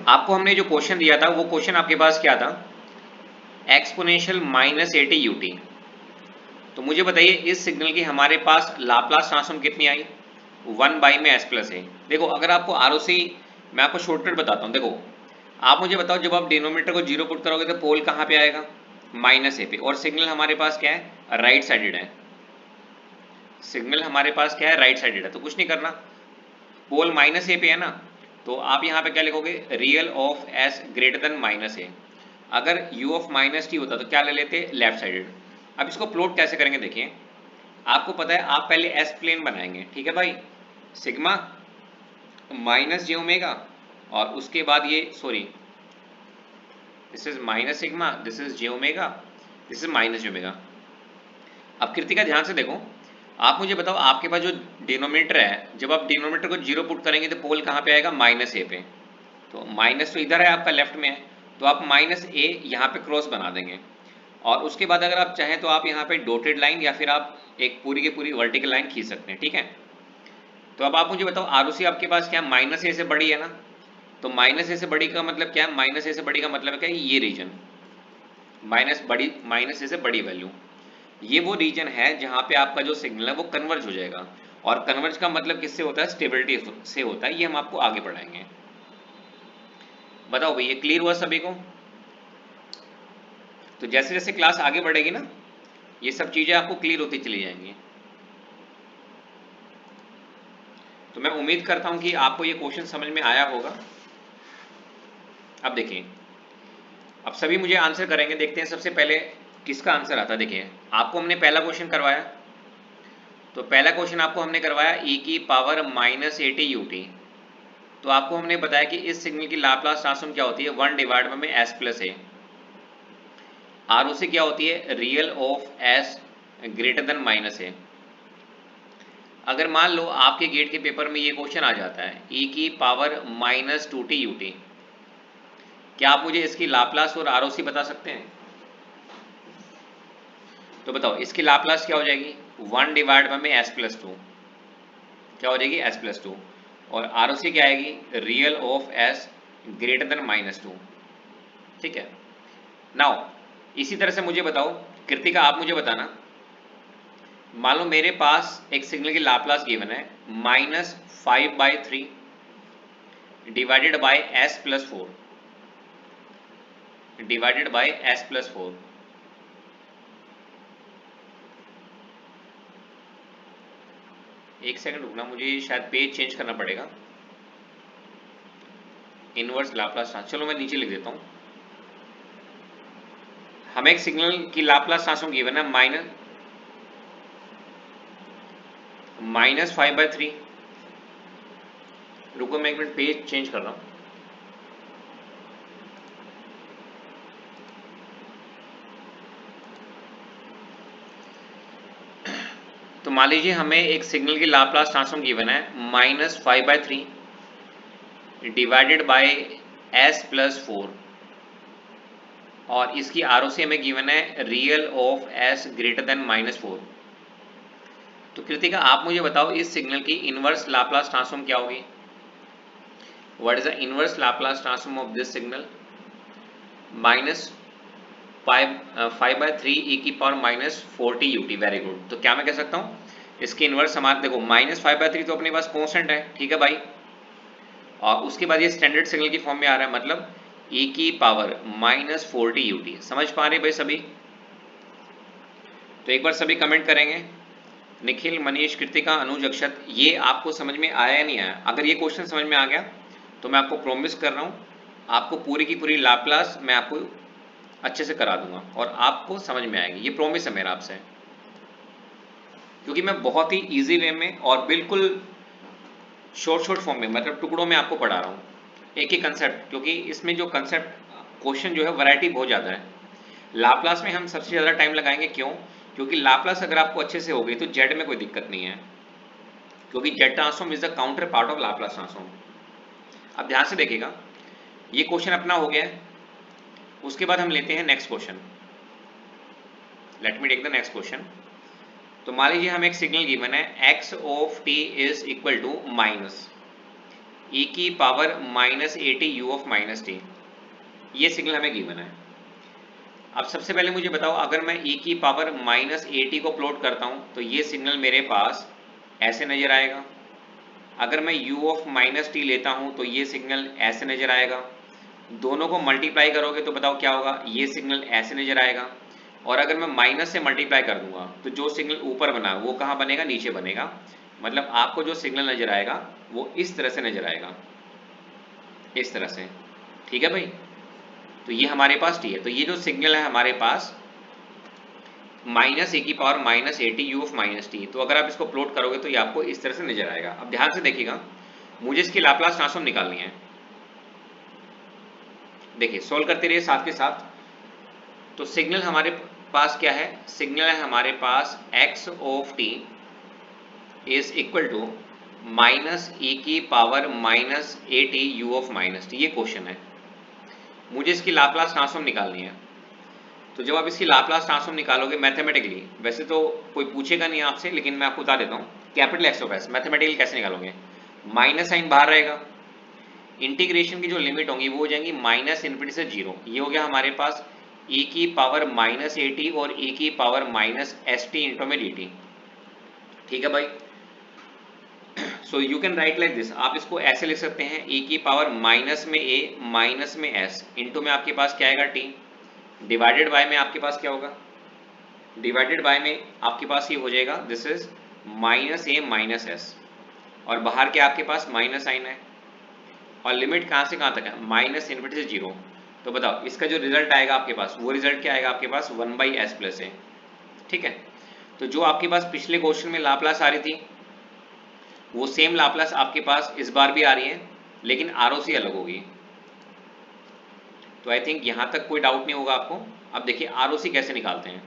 आपको हमने जो क्वेश्चन दिया था वो क्वेश्चन आपके पास क्या था, एक्सपोनेंशियल माइनस एटी यूटी। तो मुझे बताइए इस सिग्नल की हमारे पास लाप्लास ट्रांसफॉर्म कितनी आई, 1 बाई में एस प्लस है। देखो अगर आपको आरओसी, मैं आपको शॉर्टकट बताता हूँ। देखो आप मुझे बताओ जब आप डिनोमिनेटर को जीरो पुट करोगे तो पोल कहाँ पे आएगा, माइनस ए पे, और सिग्नल हमारे पास क्या है, राइट साइडेड है। सिग्नल हमारे पास क्या है, राइट साइडेड है। तो कुछ नहीं करना, पोल माइनस ए पे है ना, तो आप यहाँ पे क्या लिखोगे, real of S greater than minus a. अगर u ऑफ माइनस टी होता तो क्या ले लेते, लेफ्ट साइडेड। अब इसको प्लॉट कैसे करेंगे, देखिए आपको पता है आप पहले एस प्लेन बनाएंगे, ठीक है भाई, सिग्मा माइनस जे ओमेगा, और उसके बाद ये sorry this is minus sigma, this is J omega, this is minus J omega. अब कृतिका ध्यान से देखो, आप मुझे बताओ आपके पास जो डिनोमिनेटर है, जब आप डिनोमिनेटर को जीरो पुट करेंगे तो पोल कहाँ पे आएगा, माइनस ए पे। तो माइनस तो इधर है आपका लेफ्ट में है, तो आप माइनस ए यहाँ पे क्रॉस बना देंगे, और उसके बाद अगर आप चाहें तो आप यहाँ पे डॉटेड लाइन या फिर आप एक पूरी की पूरी वर्टिकल लाइन खींच सकते हैं, ठीक है। तो अब आप मुझे बताओ आरओसी आपके पास क्या, माइनस ए से बड़ी है ना, तो माइनस ए से बड़ी का मतलब क्या है, माइनस ए से बड़ी का मतलब क्या है, ये रीजन माइनस ए से बड़ी वैल्यू, ये वो रीजन है जहां पे आपका जो सिग्नल है वो कन्वर्ज हो जाएगा। और कन्वर्ज का मतलब किससे होता है, स्टेबिलिटी से होता है, ये हम आपको आगे पढ़ाएंगे। बताओ भाई ये क्लियर हुआ सभी को। तो जैसे जैसे क्लास आगे बढ़ेगी ना, ये सब चीजें आपको क्लियर होती चली जाएंगी। तो मैं उम्मीद करता हूं कि आपको ये क्वेश्चन समझ में आया होगा। अब देखिए, अब सभी मुझे आंसर करेंगे, देखते हैं सबसे पहले किसका आंसर आता है। देखिए आपको हमने पहला क्वेश्चन करवाया, तो पहला क्वेश्चन आपको हमने करवाया e की पावर माइनस एटी यूटी। तो आपको हमने बताया कि इस सिग्नल की लाप्लास ट्रांसफॉर्म क्या होती है, 1 डिवाइड में एस प्लस ए। आरओसी क्या होती है, real of S greater than minus a. अगर मान लो आपके गेट के पेपर में ये क्वेश्चन आ जाता है e की power minus to T UT, क्या आप मुझे इसकी लाप्लास और आरओसी बता सकते हैं। तो बताओ इसकी लाप्लास क्या हो जाएगी, 1 डिवाइड में एस प्लस टू, क्या हो जाएगी, एस प्लस टू, और आरओसी क्या आएगी, real of S greater than minus two, ठीक है। नाउ इसी तरह से मुझे बताओ कृतिका, आप मुझे बताना, मान लो मेरे पास एक सिग्नल की लाप्लास गिवन है -5/3 divided by S plus 4, divided by S plus 4। एक सेकंड रुकना, मुझे शायद पेज चेंज करना पड़ेगा। इनवर्स लाप्लास, चलो मैं नीचे लिख देता हूं। हमें एक सिग्नल की लाप्लास ट्रांसफॉर्म गिवन है -5/3। रुको मैं एक मिनट पेज चेंज कर रहा हूं। तो मान लीजिए हमें एक सिग्नल की लाप्लास ट्रांसफॉर्म गिवन है -5/3 डिवाइडेड बाय एस प्लस 4, और इसकी आरओसी हमें गिवन है real of S greater then -4। तो कृतिका आप मुझे बताओ इस सिग्नल की इनवर्स लाप्लास ट्रांसफॉर्म क्या होगी, what is the inverse Laplace transform of this signal, -5/3 e की power -4t ut। Very good. तो क्या मैं कह सकता हूं इसकी इनवर्स हमारे, देखो -5/3 तो अपने पास कांस्टेंट है, ठीक है भाई, और उसके बाद ये स्टैंडर्ड सिग्नल की फॉर्म में आ रहा है, मतलब e की पावर -4t ut। समझ पा रहे भाई सभी। तो एक बार सभी कमेंट करेंगे, निखिल, मनीष, कृतिका, अनुज, अक्षत, ये आपको समझ में आया या नहीं आया। अगर ये क्वेश्चन समझ में आ गया तो मैं आपको प्रॉमिस कर रहा हूँ आपको पूरी की पूरी लाप्लास मैं आपको अच्छे से करा दूंगा और आपको समझ में आएगी, ये प्रॉमिस है मेरा आपसे, क्योंकि मैं बहुत ही इजी वे में और बिल्कुल शॉर्ट फॉर्म में, मतलब टुकड़ों में आपको पढ़ा रहा हूँ एक ही कंसेप्ट, क्योंकि इसमें जो कंसेप्ट क्वेश्चन जो है वैरायटी बहुत ज़्यादा है। लाप्लास में हम सबसे ज़्यादा टाइम लगाएंगे, क्यों, क्योंकि लाप्लास अगर आपको अच्छे से हो गई तो जेड में कोई दिक्कत नहीं है, क्योंकि Z transform is the counter part of Laplace transform. अब ध्यान से देखिएगा, ये क्वेश्चन अपना हो गया है, उसके बाद हम लेते हैं next question. Let me take the next question. तो मान लीजिए हमें एक सिग्नल गिवन है x of t is equal to minus e की power minus A T U of minus T. ये सिग्नल हमें गिवन है। अब सबसे पहले मुझे बताओ, अगर मैं e की पावर माइनस ए टी को प्लॉट करता हूं तो ये सिग्नल मेरे पास ऐसे नजर आएगा। अगर मैं u ऑफ माइनस टी लेता हूं तो ये सिग्नल ऐसे नजर आएगा। दोनों को मल्टीप्लाई करोगे तो बताओ क्या होगा, ये सिग्नल ऐसे नजर आएगा। और अगर मैं माइनस से मल्टीप्लाई कर दूंगा तो जो सिग्नल ऊपर बना वो कहाँ बनेगा, नीचे बनेगा। मतलब आपको जो सिग्नल नजर आएगा वो इस तरह से नजर आएगा, इस तरह से। ठीक है भाई, तो ये हमारे पास टी है। तो ये जो सिग्नल है हमारे पास माइनस ए की power minus A T U of minus T, तो अगर आप इसको प्लॉट करोगे तो ये आपको इस तरह से नजर आएगा। अब ध्यान से देखिएगा, मुझे इसकी लाप्लास ट्रांसफॉर्म निकालनी है। देखिए सोल्व करते रहिए साथ के साथ। तो सिग्नल हमारे पास क्या है, सिग्नल है हमारे पास x of t is equal to minus e की power minus A T U of minus T. ये क्वेश्चन है, मुझे इसकी लाप्लास ट्रांसफॉर्म निकालनी है। तो जब आप इसकी लाप्लास ट्रांसफॉर्म निकालोगे मैथमेटिकली, वैसे तो कोई पूछेगा नहीं आपसे, लेकिन मैं आपको बता देता हूँ capital X of S mathematically कैसे निकालोगे। माइनस साइन बाहर रहेगा, इंटीग्रेशन की जो लिमिट होंगी वो हो जाएंगी माइनस इन्फिनिटी से जीरो। ये हो गया हमारे पास e की पावर माइनस ए टी और e की power minus S T into में डी टी। ठीक है भाई, so you can write like this. आप इसको ऐसे लिख सकते हैं, e की पावर माइनस में a माइनस में s इंटू में आपके पास क्या आएगा t, डिवाइडेड बाय में आपके पास क्या होगा, डिवाइडेड बाय में आपके पास ये हो जाएगा this is minus a minus s, और बाहर के आपके पास माइनस साइन है। और लिमिट कहाँ से कहाँ तक है, माइनस इन्फिनिटी से जीरो। तो बताओ इसका जो रिजल्ट आएगा आपके पास, वो रिजल्ट क्या आएगा आपके पास, वन बाई एस प्लस ए। ठीक है, तो जो आपके पास पिछले क्वेश्चन में लाप्लास आ रही थी वो सेम लाप्लास आपके पास इस बार भी आ रही है, लेकिन आरओसी अलग होगी। तो आई थिंक यहां तक कोई डाउट नहीं होगा आपको। अब देखिए आरओसी कैसे निकालते हैं।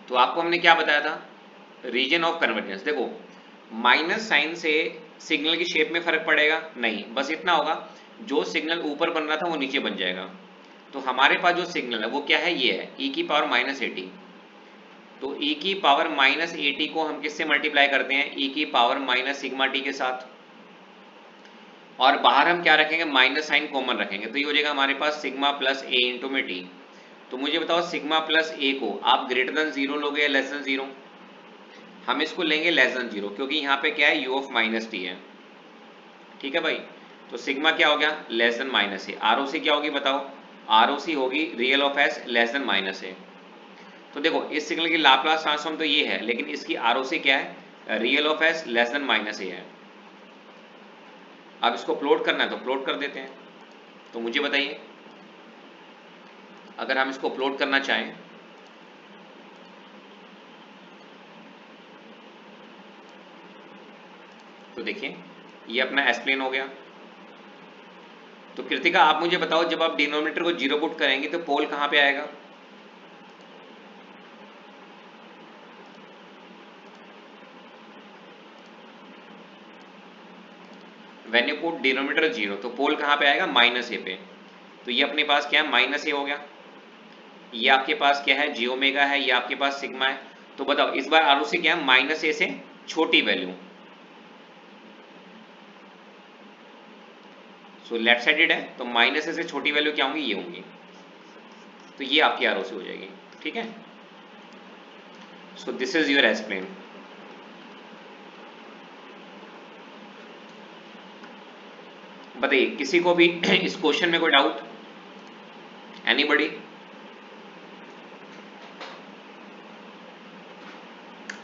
तो आपको हमने क्या बताया था, रीजन ऑफ कन्वर्जेंस। देखो माइनस साइन से सिग्नल की शेप में फर्क पड़ेगा नहीं, बस इतना होगा जो सिग्नल ऊपर बन रहा था वो नीचे बन जाएगा। तो हमारे पास जो सिग्नल है वो क्या है, ये है e की पावर माइनस ए टी। तो e की पावर माइनस ए टी को हम किससे मल्टीप्लाई करते हैं, e की पावर माइनस सिग्मा टी के साथ। और बाहर हम क्या रखेंगे, माइनस साइन कॉमन रखेंगे, तो ये हो जाएगा हमारे पास सिग्मा प्लस ए इंटू में टी। तो मुझे बताओ सिग्मा प्लस ए को आप ग्रेटर देन जीरो लोगे या लेस देन जीरो, हम इसको लेंगे लेस देन जीरो, क्योंकि यहाँ पे क्या है, u ऑफ माइनस टी है। ठीक है भाई, तो सिग्मा क्या हो गया, less than minus a. ROC क्या होगी बताओ, आरओसी होगी real of s less than minus a. तो देखो इस सिग्नल की लाप्लास ट्रांसफॉर्म तो ये है, लेकिन इसकी आरओसी क्या है, real of s less than minus ए है। अब इसको प्लॉट करना है तो प्लॉट कर देते हैं। तो मुझे बताइए अगर हम इसको प्लॉट करना चाहें तो देखिए ये अपना एस-प्लेन हो गया। तो कृतिका आप मुझे बताओ, जब आप डिनोमिनेटर को जीरो पुट करेंगे तो पोल कहां पे आएगा, when you put denominator zero तो पोल कहां पे आएगा, माइनस ए पे। तो ये अपने पास क्या है, माइनस ए हो गया। ये आपके पास क्या है, जी ओमेगा है, ये आपके पास सिग्मा है। तो बताओ इस बार आरओसी क्या है, माइनस ए से छोटी वैल्यू। सो लेफ्ट साइडेड है तो माइनस ए से छोटी वैल्यू क्या होंगी, ये होंगी। तो ये आपकी आरओसी हो जाएगी। ठीक है, so this is your S-plane. बताइए किसी को भी इस क्वेश्चन में कोई डाउट, एनीबॉडी।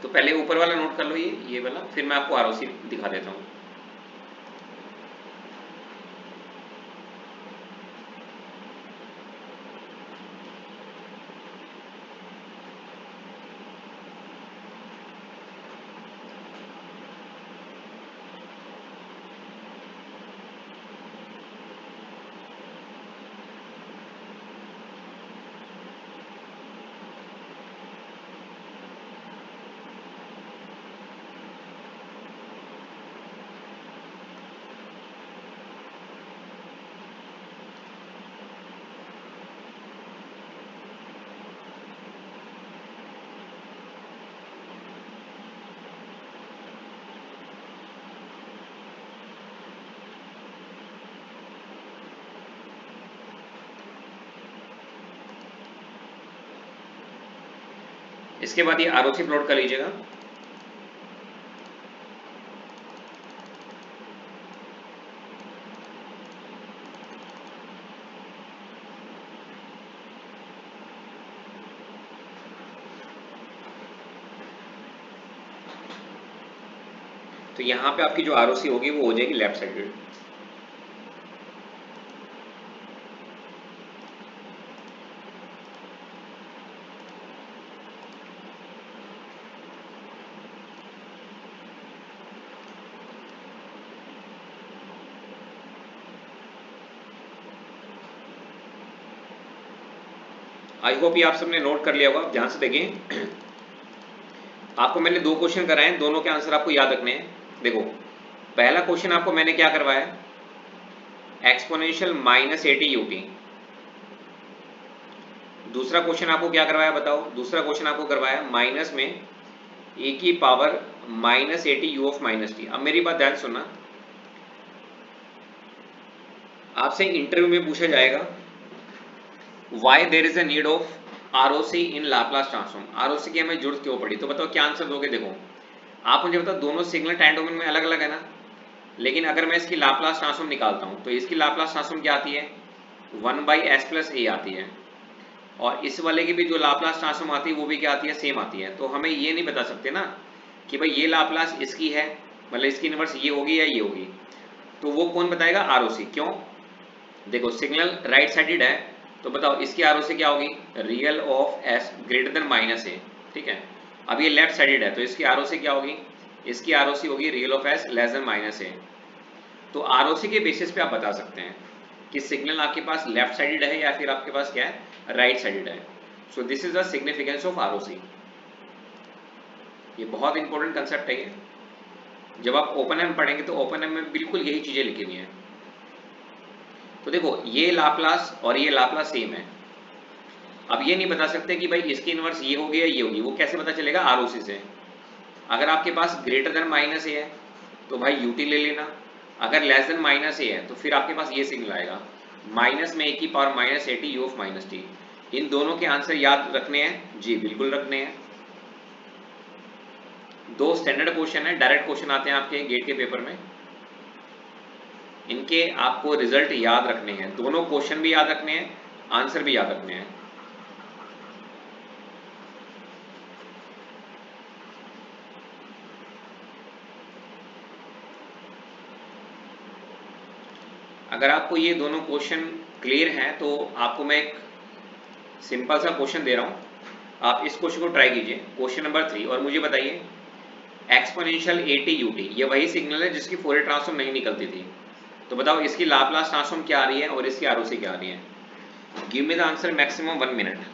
तो पहले ऊपर वाला नोट कर लो, ये वाला, फिर मैं आपको आरओसी दिखा देता हूँ। इसके बाद ये आरओसी प्लॉट कर लीजिएगा। तो यहाँ पे आपकी जो आरओसी होगी वो हो जाएगी लेफ्ट साइडेड। आई होप ये आप सबने नोट कर लिया होगा। आप ध्यान से देखिए, आपको मैंने दो क्वेश्चन कराए हैं, दोनों के आंसर आपको याद रखने हैं। देखो, पहला क्वेश्चन आपको मैंने क्या करवाया, एक्सपोनेंशियल माइनस 80 यूटी। दूसरा क्वेश्चन आपको क्या करवाया बताओ, दूसरा क्वेश्चन आपको करवाया माइनस में ए की power minus 80 u of minus T. अब मेरी बात ध्यान से सुनना, आपसे इंटरव्यू में पूछा जाएगा why there is a need of ROC in Laplace transform, ROC की हमें जरूरत क्यों पड़ी, तो बताओ क्या आंसर दोगे। देखो, आप मुझे बताओ, दोनों सिग्नल टाइम डोमेन में अलग अलग है ना, लेकिन अगर मैं इसकी लाप्लास ट्रांसफॉर्म निकालता हूं तो इसकी लाप्लास ट्रांसफॉर्म क्या आती है, 1/s+a आती है, और इस वाले की भी जो लाप्लास ट्रांसफॉर्म आती है वो भी क्या आती है, सेम आती है। तो हमें ये नहीं बता सकते ना कि भाई ये लाप्लास इसकी है, मतलब इसकी इनवर्स ये होगी या ये होगी, तो वो कौन बताएगा, आरओसी। क्यों, देखो सिग्नल राइट साइडेड है, तो बताओ इसकी आरओसी क्या होगी, real of S greater than minus a, ठीक है। अब ये लेफ्ट साइडेड है तो इसकी आरओसी क्या होगी, इसकी आरओसी होगी real of s less than minus a. तो आरओसी के बेसिस पे आप बता सकते हैं कि सिग्नल आपके पास लेफ्ट साइडेड है या फिर आपके पास क्या है, राइट साइडेड है। So this is the significance of ROC. ये बहुत इंपॉर्टेंट कंसेप्ट है ये, जब आप ओपन एम पढ़ेंगे तो ओपन एम में बिल्कुल यही चीजें लिखी हुई हैं। तो देखो, ये लाप्लास और ये लाप्लास सेम है। अब ये नहीं बता सकते कि भाई इसकी इनवर्स ये होगी या ये होगी, वो कैसे पता चलेगा, आरओसी से। अगर आपके पास ग्रेटर देन माइनस ए है तो भाई यूटी ले लेना, अगर लेस देन माइनस ए है तो फिर आपके पास ये सिग्नल आएगा, माइनस में ए की power minus 80 u of minus t. इन दोनों के आंसर याद रखने हैं जी, बिल्कुल रखने हैं। दो स्टैंडर्ड क्वेश्चन है, डायरेक्ट क्वेश्चन आते हैं आपके गेट के पेपर में, इनके आपको रिजल्ट याद रखने हैं, दोनों क्वेश्चन भी याद रखने हैं, आंसर भी याद रखने हैं। अगर आपको ये दोनों क्वेश्चन क्लियर हैं तो आपको मैं एक सिंपल सा क्वेश्चन दे रहा हूं, आप इस क्वेश्चन को ट्राई कीजिए, क्वेश्चन नंबर 3, और मुझे बताइए एक्सपोनेंशियल एटी यूटी, ये वही सिग्नल है जिसकी फोरियर ट्रांसफॉर्म नहीं निकलती थी, तो बताओ इसकी लाप्लास ट्रांसफॉर्म क्या आ रही है और इसकी आरओसी क्या आ रही है। Give me the answer maximum 1 minute.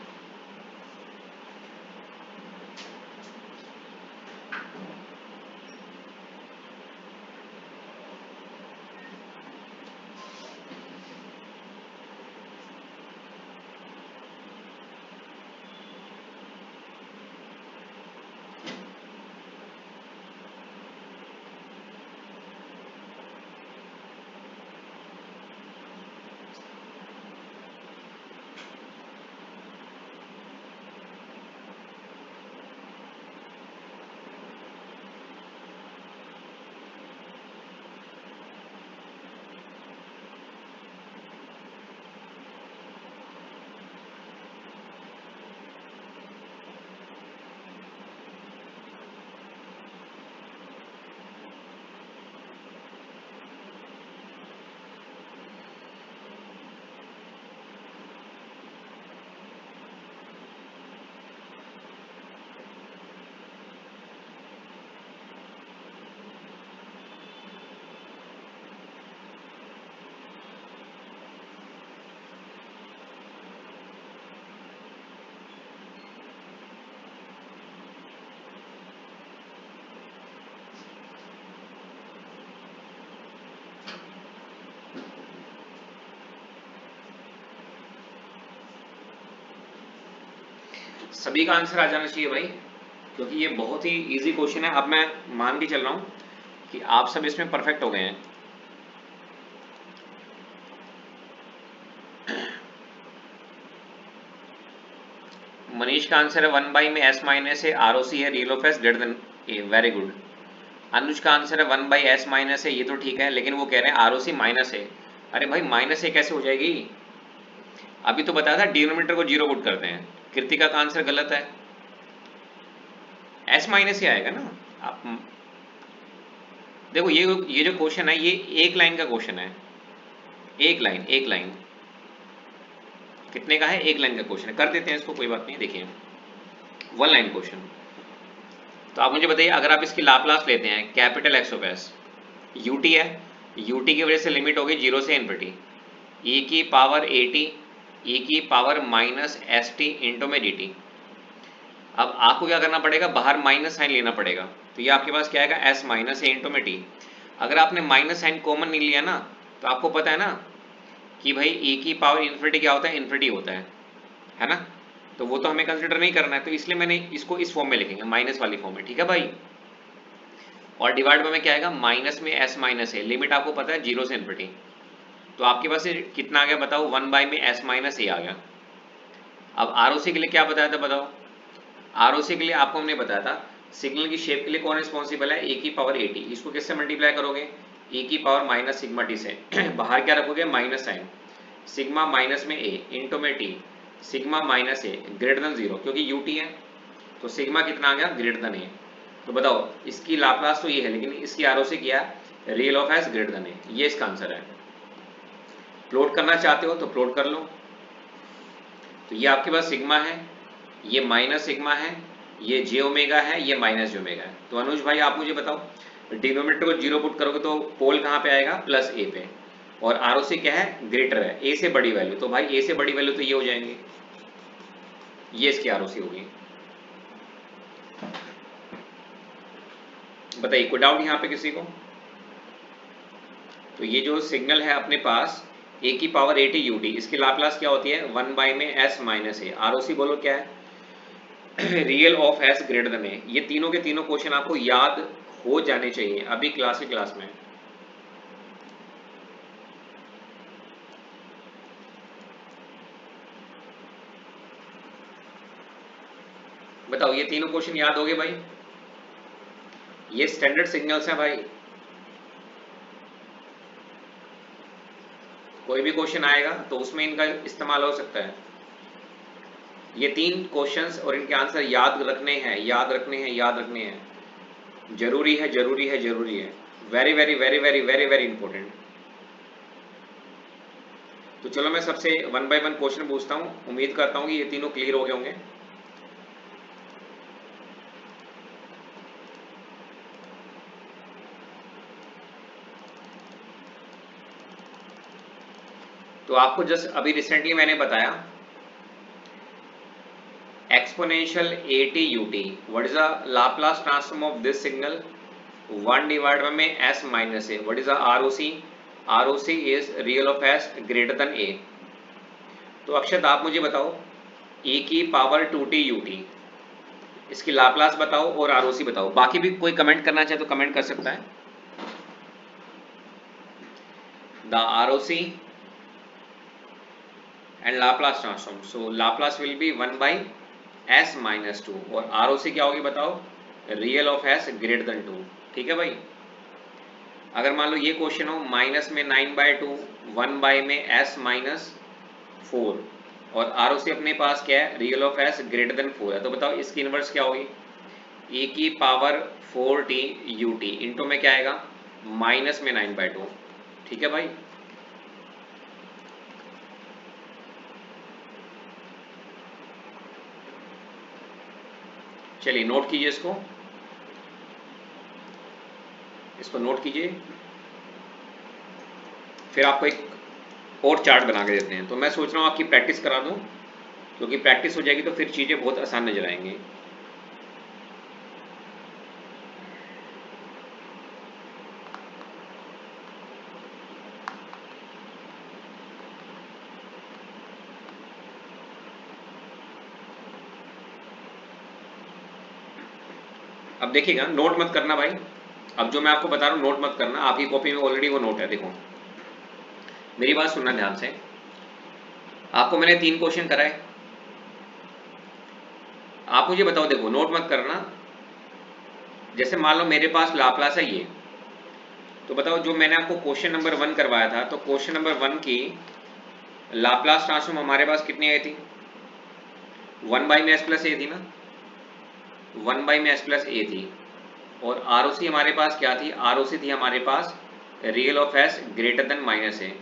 सभी का आंसर आ जाना चाहिए भाई, क्योंकि ये बहुत ही इजी क्वेश्चन है। अब मैं मान के चल रहा हूं कि आप सब इसमें परफेक्ट हो गए हैं। मनीष का आंसर है 1 बाई में एस माइनस है, आर ओ सी है, real of S greater than a, very good. Anuj का आंसर है 1 बाई एस माइनस है, ये तो ठीक है, लेकिन वो कह रहे हैं आर ओ सी माइनस है। अरे भाई माइनस है कैसे हो जाएगी? अभी तो बताया था डिनोमिनेटर को जीरो पुट करते हैं। कृतिका का आंसर गलत है, एस माइनस ही आएगा ना। आप देखो ये जो क्वेश्चन है ये एक लाइन का क्वेश्चन है, एक लाइन कितने का है? एक लाइन का क्वेश्चन है, कर देते हैं इसको, कोई बात नहीं। देखिए 1 लाइन क्वेश्चन। तो आप मुझे बताइए, अगर आप इसकी लाप्लास लेते हैं capital X of S, UT है, यूटी की वजह से लिमिट होगी 0 से इन्फिनिटी, ई की पावर एटी, ई की power minus S T into में डी टी। अब आपको क्या करना पड़ेगा, बाहर माइनस साइन लेना पड़ेगा, तो ये आपके पास क्या आएगा, एस माइनस ए इंटू में टी। अगर आपने माइनस साइन कॉमन नहीं लिया ना, तो आपको पता है ना कि भाई e की पावर इन्फिनिटी क्या होता है, इन्फिनिटी होता है ना। तो वो तो हमें कंसिडर नहीं करना है, तो इसलिए मैंने इसको इस फॉर्म में लिखेंगे, माइनस वाली फॉर्म में, ठीक है भाई। और डिवाइड में क्या आएगा, माइनस में एस माइनस है, लिमिट आपको पता है 0 से इन्फिनिटी। तो आपके पास कितना आ गया बताओ, 1 बाई में एस माइनस ए आ गया। अब आरओसी के लिए क्या बताया था बताओ, आरओसी के लिए आपको हमने बताया था सिग्नल की शेप के लिए कौन रिस्पॉन्सिबल है, ए की पावर ए टी। इसको किससे मल्टीप्लाई करोगे, ए की पावर माइनस सिग्मा टी से। बाहर क्या रखोगे, माइनस साइन, सिग्मा माइनस में ए इंटू में टी, सिग्मा माइनस ए ग्रेटर देन 0, क्योंकि यू टी है तो सिग्मा कितना आ गया, ग्रेटर देन ए। तो बताओ इसकी लाप्लास तो ये है, लेकिन इसकी आरओसी क्या है, real of S greater than ए, ये इसका आंसर है। प्लॉट करना चाहते हो तो प्लॉट कर लो। तो ये आपके पास सिग्मा है, ये माइनस सिग्मा है, ये जे ओमेगा है, ये माइनस जे ओमेगा है। तो अनुज भाई आप मुझे बताओ डिनोमिनेटर को जीरो पुट करोगे तो पोल कहाँ पे आएगा, प्लस ए पे, और आरओसी क्या है, ग्रेटर है, ए से बड़ी वैल्यू, तो भाई ए से बड़ी वैल्यू तो ये हो जाएंगे, ये इसकी आरओसी होगी। बताइए कोई डाउट यहाँ पे किसी को? तो ये जो सिग्नल है अपने पास ए की power A T U t, इसकी लाप्लास क्या होती है, 1 बाई में एस माइनस ए, आरओसी बोलो क्या है, real of S greater than ए। ये तीनों के तीनों क्वेश्चन आपको याद हो जाने चाहिए अभी क्लास में। बताओ ये तीनों क्वेश्चन याद हो गए भाई? ये स्टैंडर्ड सिग्नल्स हैं भाई, कोई भी क्वेश्चन आएगा तो उसमें इनका इस्तेमाल हो सकता है। ये 3 क्वेश्चंस और इनके आंसर याद रखने हैं, याद रखने हैं, याद रखने हैं, जरूरी है, जरूरी है, जरूरी है, very very very very very very important. तो चलो मैं सबसे 1 बाय 1 क्वेश्चन पूछता हूँ, उम्मीद करता हूँ कि ये तीनों क्लियर हो गए होंगे। तो आपको जस्ट अभी रिसेंटली मैंने बताया exponential a T U t, what is the Laplace transform of this signal, 1 divide में s minus a, what is the ROC, ROC is real of S greater than a. तो अक्षत आप मुझे बताओ e की power 2t u t, इसकी Laplace बताओ और ROC बताओ। बाकी भी कोई कमेंट करना चाहे तो कमेंट कर सकता है। The ROC and Laplace transform, so Laplace will be 1 by S minus 2, और आरओसी क्या होगी बताओ, real of S greater then 2। ठीक है भाई, अगर मान लो ये क्वेश्चन हो माइनस में 9/2, 1 बाई में एस माइनस 4, और आरओसी अपने पास क्या है, real of S greater then 4 है, तो बताओ इसकी इनवर्स क्या होगी, e की power 4t U T into में क्या आएगा, माइनस में 9/2। ठीक है भाई, चलिए नोट कीजिए इसको नोट कीजिए, फिर आपको एक और चार्ट बना के देते हैं। तो मैं सोच रहा हूँ आपकी प्रैक्टिस करा दूँ, क्योंकि प्रैक्टिस हो जाएगी तो फिर चीज़ें बहुत आसान नजर आएंगी। अब देखिएगा, नोट मत करना भाई, अब जो मैं आपको बता रहा हूँ नोट मत करना, आपकी कॉपी में ऑलरेडी वो नोट है। देखो मेरी बात सुनना ध्यान से, आपको मैंने 3 क्वेश्चन कराए, आप मुझे बताओ, देखो नोट मत करना। जैसे मान लो मेरे पास लाप्लास है ये, तो बताओ जो मैंने आपको क्वेश्चन नंबर 1 करवाया था, तो क्वेश्चन नंबर 1 की लाप्लास ट्रांसफॉर्म हमारे पास कितनी आई थी? 1 बाई में एस प्लस ए थी ना, 1 बाई में एस प्लस ए थी। और आरओसी हमारे पास क्या थी? आरओसी थी हमारे पास real of S greater than minus a.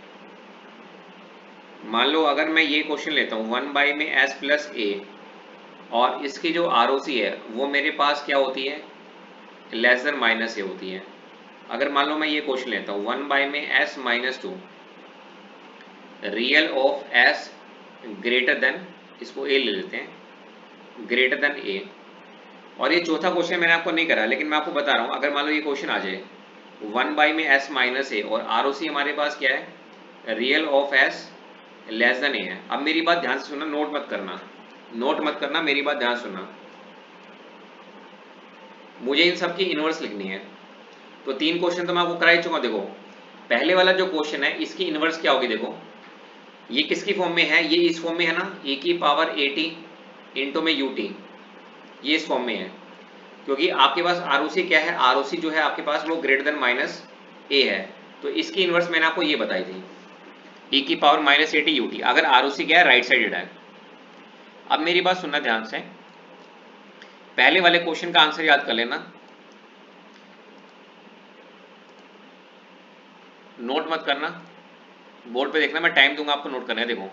मान लो अगर मैं ये क्वेश्चन लेता हूँ 1 बाई में एस प्लस ए, और इसकी जो आरओसी है वो मेरे पास क्या होती है? लेस देन माइनस ए होती है। अगर मान लो मैं ये क्वेश्चन लेता हूँ 1 बाई में s minus 2 real of S greater then, इसको ए ले लेते हैं, ग्रेटर देन ए। और ये चौथा क्वेश्चन मैंने आपको नहीं करा, लेकिन मैं आपको बता रहा हूँ, अगर मान लो ये क्वेश्चन आ जाए 1 बाई में एस माइनस ए और आरओसी हमारे पास क्या है? Real of s less than a है। अब मेरी बात ध्यान से सुनना, नोट मत करना, नोट मत करना, मेरी बात ध्यान सुनना। मुझे इन सब की इनवर्स लिखनी है। तो 3 क्वेश्चन तो मैं आपको करा ही चुका। देखो पहले वाला जो क्वेश्चन है इसकी इनवर्स क्या होगी? देखो ये किसकी फॉर्म में है? ये इस फॉर्म में है ना, e की पावर at इंटू में ut, ये इस फॉर्म में है। क्योंकि आपके पास आरओसी क्या है? आरओसी जो है आपके पास वो ग्रेटर देन माइनस ए है। तो इसकी इनवर्स मैंने आपको ये बताई थी, e की पावर माइनस एटी ut, अगर आरओसी क्या है? राइट साइडेड है। अब मेरी बात सुनना ध्यान से, पहले वाले क्वेश्चन का आंसर याद कर लेना, नोट मत करना, बोर्ड पे देखना, मैं टाइम दूंगा आपको नोट करना है। देखो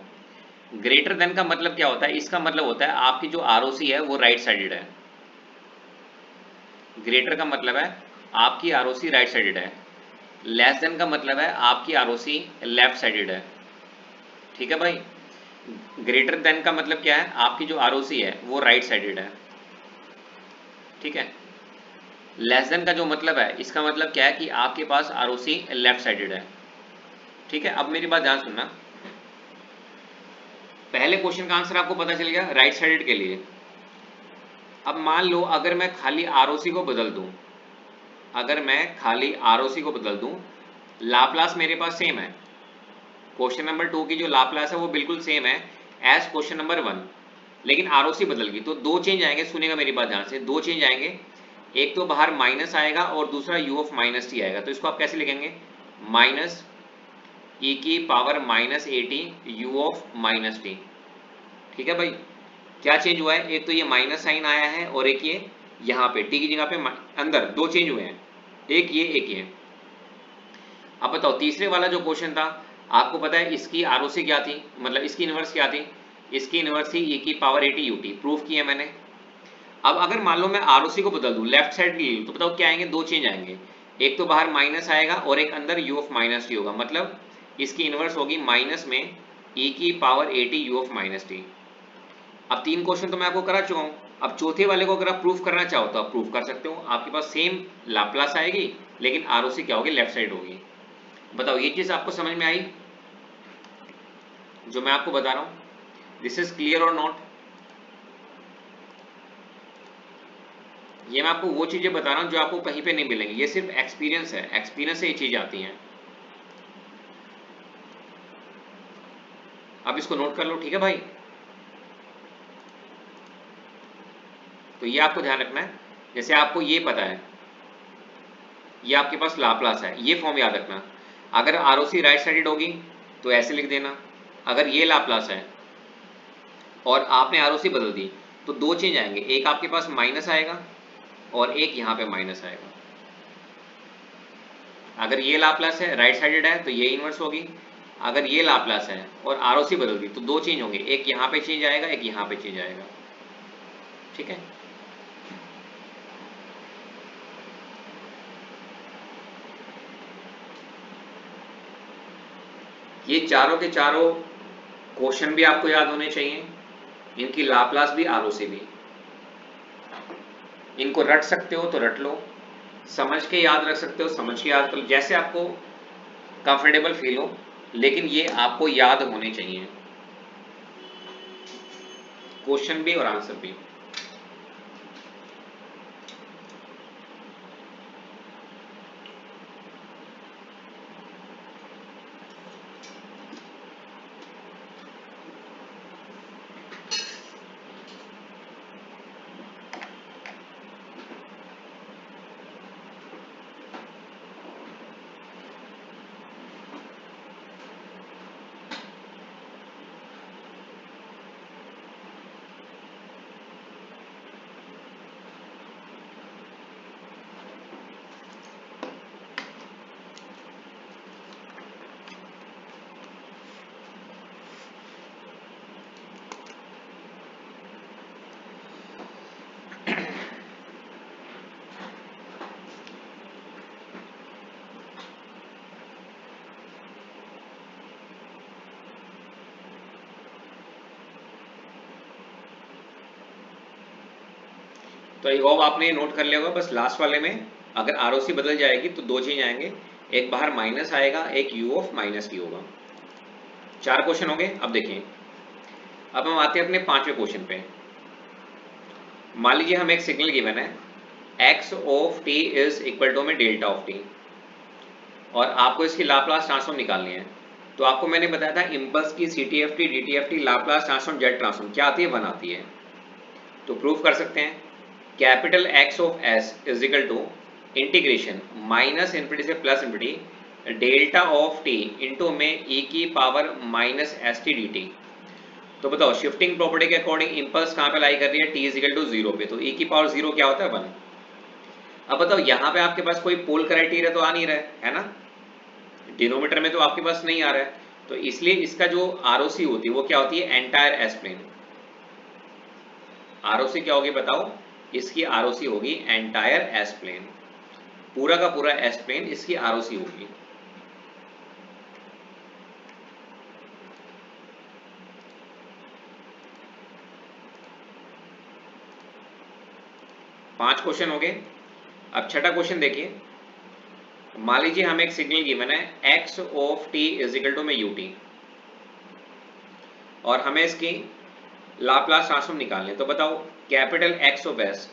ग्रेटर देन का मतलब क्या होता है? इसका मतलब होता है आपकी जो आरओसी है वो राइट साइडेड है। ग्रेटर का मतलब है आपकी आरओसी राइट साइडेड है। लेस देन का मतलब है आपकी आरओसी लेफ्ट साइडेड है। ठीक है भाई? ग्रेटर देन का मतलब क्या है? आपकी जो आरओसी है वो राइट साइडेड है। ठीक है? लेस देन का जो मतलब है, इसका मतलब क्या है कि आपके पास आरओसी लेफ्ट साइडेड है। ठीक है? अब मेरी बात ध्यान सुनना, पहले क्वेश्चन का आंसर आपको पता चल गया राइट साइडेड के लिए। अब मान लो अगर मैं खाली आरओसी को बदल दूं, अगर मैं खाली आरओसी को बदल दूं, लाप्लास मेरे पास सेम है। क्वेश्चन नंबर 2 की जो लाप्लास है वो बिल्कुल सेम है एज क्वेश्चन नंबर 1, लेकिन आरओसी बदल गई। तो दो चेंज आएंगे, सुनेगा मेरी बात ध्यान से, दो चेंज आएंगे। एक तो बाहर माइनस आएगा और दूसरा u ऑफ माइनस टी आएगा। तो इसको आप कैसे लिखेंगे? माइनस e की power minus eighty u of minus T. ठीक है भाई? क्या चेंज हुआ है? एक तो ये माइनस साइन आया है और एक ये यहाँ पे टी की जगह पे अंदर दो चेंज हुए हैं, एक ये एक ये। अब बताओ तीसरे वाला जो क्वेश्चन था, आपको पता है इसकी आरओसी क्या थी, मतलब इसकी इनवर्स क्या थी? इसकी इनवर्स थी e की पावर एटी यूटी, प्रूफ किया मैंने। अब अगर मान लो मैं आरओसी को बदल दूं, लेफ्ट साइड ले लूं, तो बताओ क्या आएंगे? दो चेंज आएंगे, एक तो बाहर माइनस आएगा और एक अंदर u ऑफ माइनस टी होगा। मतलब इसकी इनवर्स होगी माइनस में e की power eighty u of minus T. अब 3 क्वेश्चन तो मैं आपको करा चुका हूं। अब चौथे वाले को अगर आप प्रूफ करना चाहो तो आप प्रूफ कर सकते हो। आपके पास सेम लाप्लास आएगी, लेकिन आरओसी क्या होगी? लेफ्ट साइड होगी। बताओ ये चीज आपको समझ में आई जो मैं आपको बता रहा हूं? दिस इज क्लियर और नॉट? ये मैं आपको वो चीजें बता रहा हूं जो आपको कहीं पे नहीं मिलेंगी, ये सिर्फ एक्सपीरियंस है, एक्सपीरियंस से ये चीजें आती हैं। अब इसको नोट कर लो, ठीक है भाई? तो ये आपको ध्यान रखना है। जैसे आपको ये पता है, ये आपके पास लाप्लास है, ये फॉर्म याद रखना। अगर आरओसी राइट साइडेड होगी तो ऐसे लिख देना। अगर ये लाप्लास है और आपने आरओसी बदल दी, तो दो चेंज आएंगे, एक आपके पास माइनस आएगा और एक यहाँ पे माइनस आएगा। अगर ये लाप्लास है राइट साइडेड है तो ये इनवर्स होगी। अगर ये लाप्लास है और आरओसी बदल दी तो दो चेंज होंगे, एक यहाँ पे चेंज आएगा, एक यहाँ पे चेंज आएगा। ठीक है? ये चारों के चारों क्वेश्चन भी आपको याद होने चाहिए, इनकी लाप्लास भी आरओसी भी। इनको रट सकते हो तो रट लो, समझ के याद रख सकते हो समझ के याद कर लो, जैसे आपको कंफर्टेबल फील हो, लेकिन ये आपको याद होने चाहिए, क्वेश्चन भी और आंसर भी। तो आई होप आपने ये नोट कर लिया होगा। बस लास्ट वाले में अगर आरओसी बदल जाएगी तो दो चीज आएंगे, एक बाहर माइनस आएगा, एक यू ऑफ माइनस टी होगा। 4 क्वेश्चन हो गए। अब देखिए, अब हम आते हैं अपने 5वें क्वेश्चन पे। मान लीजिए हमें एक सिग्नल गिवन है, X of T is equal to में डेल्टा ऑफ टी, और आपको इसकी लाप्लास ट्रांसफॉर्म निकालनी है। तो आपको मैंने बताया था इम्पल्स की सीटीएफटी DTFT Laplace transform Z transform क्या आती है, 1 आती है। तो प्रूफ कर सकते हैं, capital X of S is equal to integration minus infinity से plus infinity delta of t into में ई की power minus S T D t. तो बताओ शिफ्टिंग प्रॉपर्टी के अकॉर्डिंग इंपल्स कहाँ पे लाई कर रही है, टी इज इक्वल टू 0 पे, तो ई की पावर 0 क्या होता है, 1। अब बताओ यहाँ पे आपके पास कोई पोल क्राइटेरिया तो आ नहीं रहा है ना, डिनोमीटर में तो आपके पास नहीं आ रहा है, तो इसलिए इसका जो आरओसी होती है वो क्या होती है, एंटायर एस प्लेन। आरओसी क्या होगी बताओ, इसकी आरओसी होगी एंटायर एस प्लेन, पूरा का पूरा एस प्लेन इसकी आरओसी होगी। पांच क्वेश्चन हो गए। अब छठा क्वेश्चन देखिए, मान लीजिए हमें एक सिग्नल गिवन है X of T is equal to में यू टी, और हमें इसकी लाप्लास ट्रांसफॉर्म निकालनी है। तो बताओ capital X of S,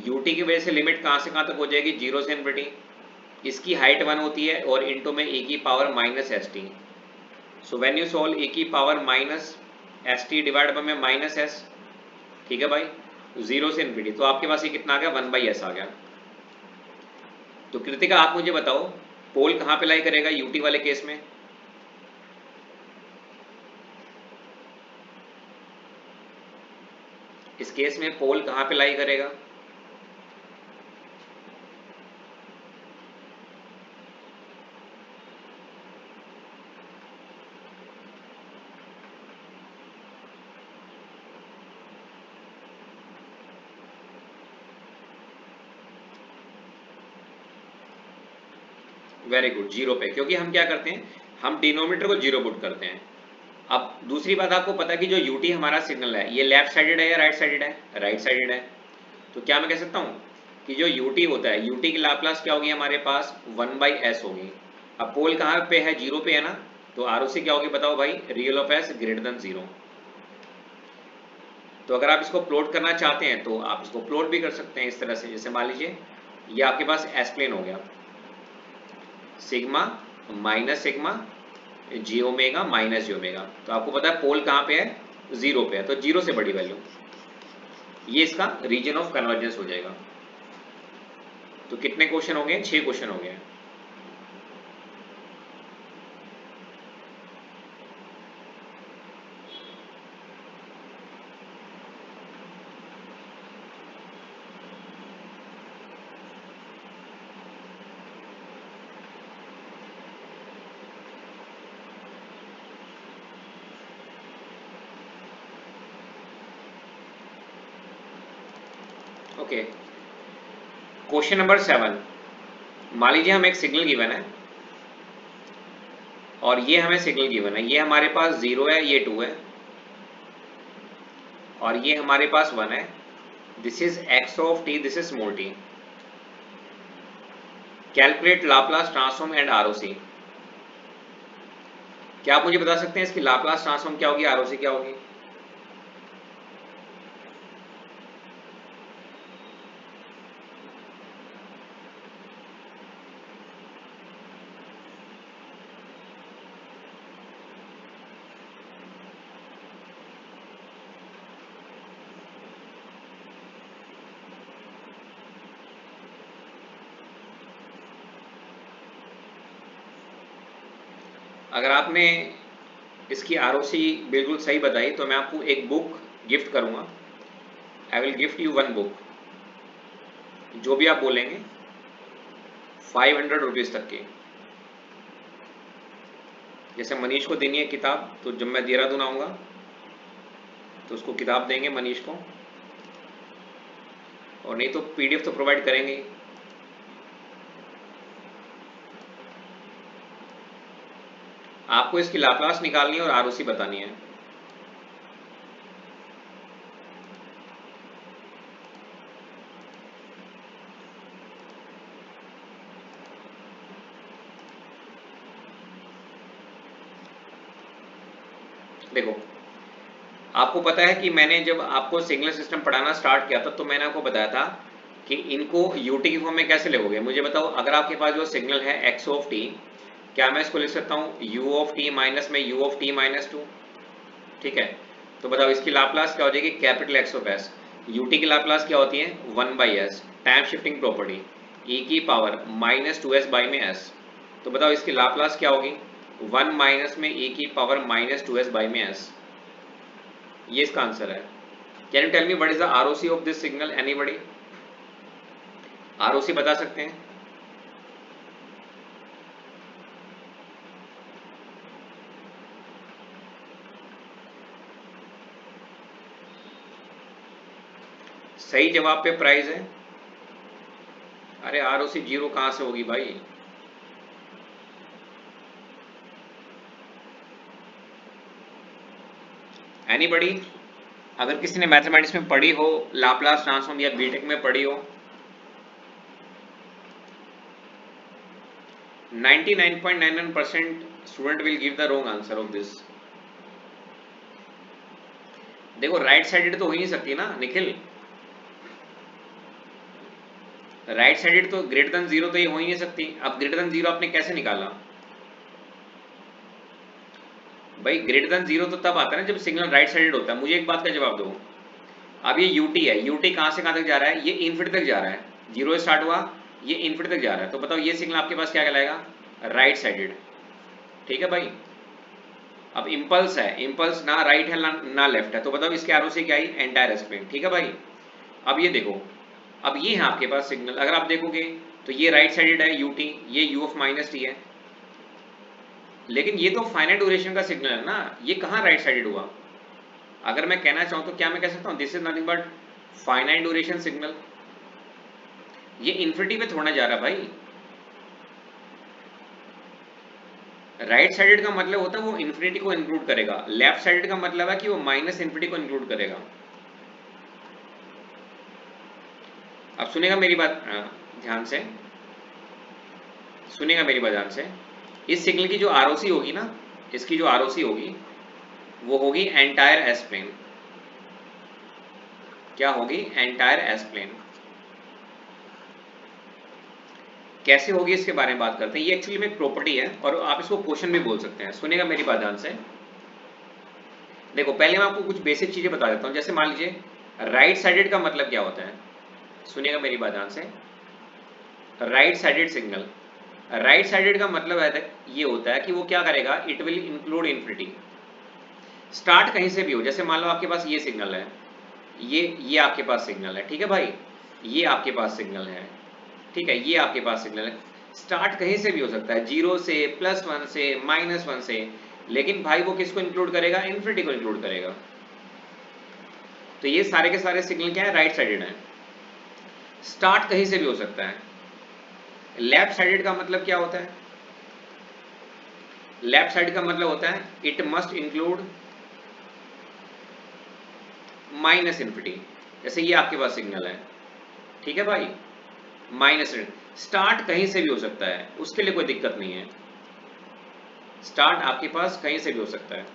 UT की वजह से लिमिट कहां से कहां तक हो जाएगी, 0 से इन्फिनिटी, इसकी हाइट 1 होती है, और इंटू में e की power minus S T. So when you solve e की power minus S T divide by में माइनस एस, ठीक है भाई, 0 से इन्फिनिटी, तो आपके पास ये कितना आ गया, 1/s आ गया। तो कृतिका आप मुझे बताओ पोल कहां पे लाई करेगा यूटी वाले केस में, इस केस में पोल कहां पे लाई करेगा, वेरी गुड, 0 पे, क्योंकि हम क्या करते हैं, हम डिनोमीटर को 0 पुट करते हैं। अब दूसरी बात आपको पता है कि जो यूटी हमारा सिग्नल है ये लेफ्ट साइडेड है या राइट साइडेड है, राइट साइडेड है। तो क्या मैं कह सकता हूं कि जो यूटी होता है, यूटी की लाप्लास क्या होगी हमारे पास, 1/s होगी। अब पोल कहां पे है, 0 पे है ना, तो आरओसी क्या होगी बताओ भाई, real of S greater then 0। तो अगर आप इसको प्लॉट करना चाहते हैं तो आप इसको प्लॉट भी कर सकते हैं इस तरह से, जैसे मान लीजिए ये आपके पास एस प्लेन हो गया, सिग्मा माइनस सिग्मा जी ओमेगा माइनस जी ओमेगा, तो आपको पता है पोल कहां पे है, 0 पे है, तो 0 से बड़ी वैल्यू, ये इसका रीजन ऑफ कन्वर्जेंस हो जाएगा। तो कितने क्वेश्चन हो गए, 6 क्वेश्चन हो गए। ओके, क्वेश्चन नंबर 7, मान लीजिए हमें एक सिग्नल गिवन है, और ये हमें सिग्नल गिवन है, ये हमारे पास 0 है, ये 2 है, और ये हमारे पास 1 है। This is X of T, this is small T. Calculate Laplace transform and ROC. क्या आप मुझे बता सकते हैं इसकी लाप्लास ट्रांसफॉर्म क्या होगी, आरओसी क्या होगी? अगर आपने इसकी आरओसी बिल्कुल सही बताई तो मैं आपको एक बुक गिफ्ट करूंगा। I will gift you 1 book, जो भी आप बोलेंगे 500 रुपीज तक की। जैसे मनीष को देनी है किताब, तो जब मैं देहरादून आऊंगा तो उसको किताब देंगे मनीष को, और नहीं तो पीडीएफ तो प्रोवाइड करेंगे ही। आपको इसकी लाप्लास निकालनी है और आरओसी बतानी है। देखो, आपको पता है कि मैंने जब आपको सिग्नल सिस्टम पढ़ाना स्टार्ट किया था तो मैंने आपको बताया था कि इनको यूटी की फॉर्म में कैसे लिखोगे। मुझे बताओ, अगर आपके पास जो सिग्नल है एक्स ऑफ टी, क्या मैं इसको लिख सकता हूँ यू ऑफ टी माइनस में you of T minus two? ठीक है, तो बताओ इसकी लाप्लास क्या हो जाएगी, capital X of S. UT की लाप्लास क्या होती है, 1/s, time shifting property, e की power minus two S by में एस। तो बताओ इसकी लाप्लास क्या होगी, 1 माइनस में e की power minus two S by में एस। ये इसका आंसर है। Can you tell me what is the ROC of this signal, anybody? ROC बता सकते हैं? सही जवाब पे प्राइज है। अरे आरओसी जीरो कहां से होगी भाई? एनीबॉडी? अगर किसी ने मैथमेटिक्स में पढ़ी हो, लाप्लास ट्रांसफॉर्म या बीटेक में पढ़ी हो? 99.99% student will give the wrong answer of this. देखो राइट साइडेड तो हो ही नहीं सकती ना निखिल, राइट साइडेड तो ग्रेटर देन जीरो तो ये हो ही नहीं सकती। अब ग्रेटर देन जीरो आपने कैसे निकाला भाई? ग्रेटर देन जीरो तो तब आता है ना जब सिग्नल राइट साइडेड होता है। मुझे एक बात का जवाब दो, अब ये यूटी है, यूटी कहां से कहां तक जा रहा है, ये इन्फिनिटी तक जा रहा है, जीरो से स्टार्ट हुआ, ये इन्फिनिटी तक जा रहा है। तो बताओ ये सिग्नल आपके पास क्या कहलाएगा, राइट साइडेड। ठीक है भाई। अब इम्पल्स है, इम्पल्स ना राइट है ना लेफ्ट है, तो बताओ इसके आरो से क्या ही, एंटायर एक्सप्लेन। ठीक है भाई। अब ये देखो, अब ये है आपके पास सिग्नल, अगर आप देखोगे तो ये राइट साइडेड है यूटी, ये यू ऑफ माइनस टी है, लेकिन ये तो फाइनाइट ड्यूरेशन का सिग्नल है ना, ये कहाँ राइट साइडेड हुआ? अगर मैं कहना चाहूं तो क्या मैं कह सकता हूं this is nothing but finite duration signal. ये इन्फिनिटी पे थोड़ा जा रहा भाई। राइट साइडेड का मतलब होता है वो इन्फिनिटी को इंक्लूड करेगा, लेफ्ट साइडेड का मतलब है कि वो माइनस इन्फिनिटी को इंक्लूड करेगा। अब सुनेगा मेरी बात ध्यान से, सुनेगा मेरी बात ध्यान से। इस सिग्नल की जो आरओसी होगी ना, इसकी जो आरओसी होगी वो होगी एंटायर एस प्लेन। क्या होगी, एंटायर एस प्लेन। कैसे होगी इसके बारे में बात करते हैं। ये एक्चुअली में एक प्रॉपर्टी है और आप इसको क्वेश्चन भी बोल सकते हैं। सुनेगा मेरी बात ध्यान से। देखो पहले मैं आपको कुछ बेसिक चीजें बता देता हूं। जैसे मान लीजिए राइट साइडेड का मतलब क्या होता है, सुनेगा मेरी बात ध्यान से। Right sided signal, right sided का मतलब है ये होता है कि वो क्या करेगा, it will include infinity. Start कहीं से भी हो, जैसे मान लो आपके पास ये सिग्नल है, ये आपके पास सिग्नल है, ठीक है भाई, ये आपके पास सिग्नल है, ठीक है, ये आपके पास सिग्नल है। स्टार्ट कहीं से भी हो सकता है, जीरो से, +1 से, -1 से, लेकिन भाई वो किसको इंक्लूड करेगा, इन्फिनिटी को इंक्लूड करेगा। तो ये सारे के सारे सिग्नल क्या है, राइट साइडेड है। स्टार्ट कहीं से भी हो सकता है। लेफ्ट साइडेड का मतलब क्या होता है, लेफ्ट साइड का मतलब होता है it must include minus infinity. जैसे ये आपके पास सिग्नल है, ठीक है भाई, माइनस। स्टार्ट कहीं से भी हो सकता है, उसके लिए कोई दिक्कत नहीं है। स्टार्ट आपके पास कहीं से भी हो सकता है।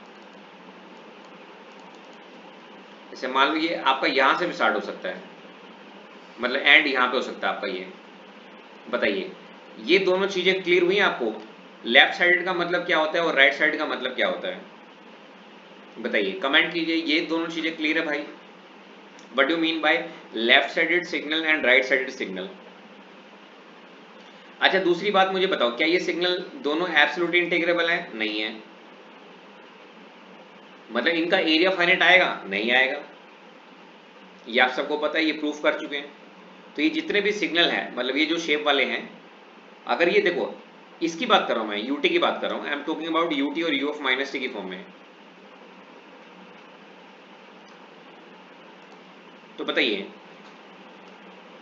जैसे मान लीजिए आपका यहां से भी स्टार्ट हो सकता है, मतलब एंड यहां पे हो सकता है आपका ये। बताइए ये दोनों चीजें क्लियर हुई आपको? लेफ्ट साइड का मतलब क्या होता है और राइट साइड का मतलब क्या होता है? बताइए, कमेंट कीजिए, ये दोनों चीजें क्लियर है भाई? What do mean by left sided signal and right sided signal? अच्छा दूसरी बात मुझे बताओ, क्या ये सिग्नल दोनों एब्सोल्युटली इंटीग्रेबल है? नहीं है। मतलब इनका एरिया फाइनाइट आएगा? नहीं आएगा। ये आप सबको पता है, ये प्रूफ कर चुके हैं। तो ये जितने भी सिग्नल हैं, मतलब ये जो शेप वाले हैं, अगर ये देखो, इसकी बात कर रहा हूं मैं, यूटी की बात कर रहा हूं, I am talking about UT और यू ऑफ माइनस टी की फॉर्म में। तो बताइए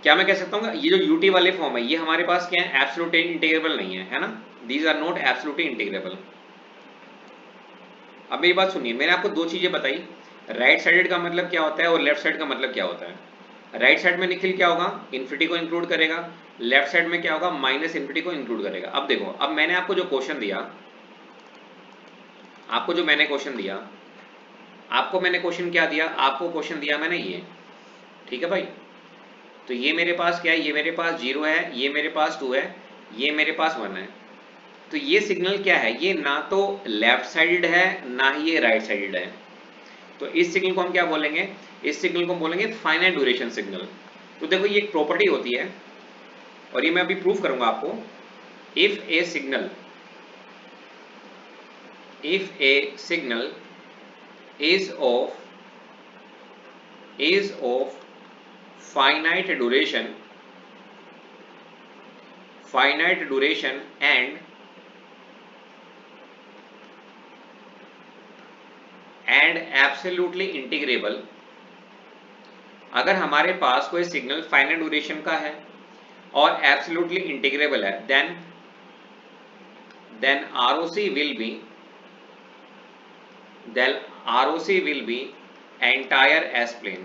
क्या मैं कह सकता हूँ ये जो यूटी वाले फॉर्म है ये हमारे पास क्या है, एब्सोल्युटली इंटीग्रेबल नहीं है, है ना? These are not absolutely integrable. अब मेरी बात सुनिए, मैंने आपको दो चीजें बताई, राइट साइडेड का मतलब क्या होता है और लेफ्ट साइड का मतलब क्या होता है। राइट साइड में निखिल क्या होगा, इन्फिनिटी को इंक्लूड करेगा, लेफ्ट साइड में क्या होगा, माइनस इन्फिनिटी को इंक्लूड करेगा। अब देखो, अब मैंने आपको जो क्वेश्चन दिया, आपको जो मैंने क्वेश्चन दिया, आपको मैंने क्वेश्चन क्या दिया, आपको क्वेश्चन दिया मैंने ये, ठीक है भाई। तो ये मेरे पास क्या है, ये मेरे पास 0 है, ये मेरे पास 2 है, ये मेरे पास 1 है। तो ये सिग्नल क्या है, ये ना तो लेफ्ट साइडेड है ना ही ये राइट साइडेड है। तो इस सिग्नल को हम क्या बोलेंगे, इस सिग्नल को बोलेंगे फाइनाइट ड्यूरेशन सिग्नल। तो देखो ये एक प्रॉपर्टी होती है और ये मैं अभी प्रूफ करूंगा आपको। If A signal is of finite duration and absolutely integrable, अगर हमारे पास कोई सिग्नल फाइनाइट ड्यूरेशन का है और एब्सोल्युटली इंटीग्रेबल है, then ROC will be entire S plane।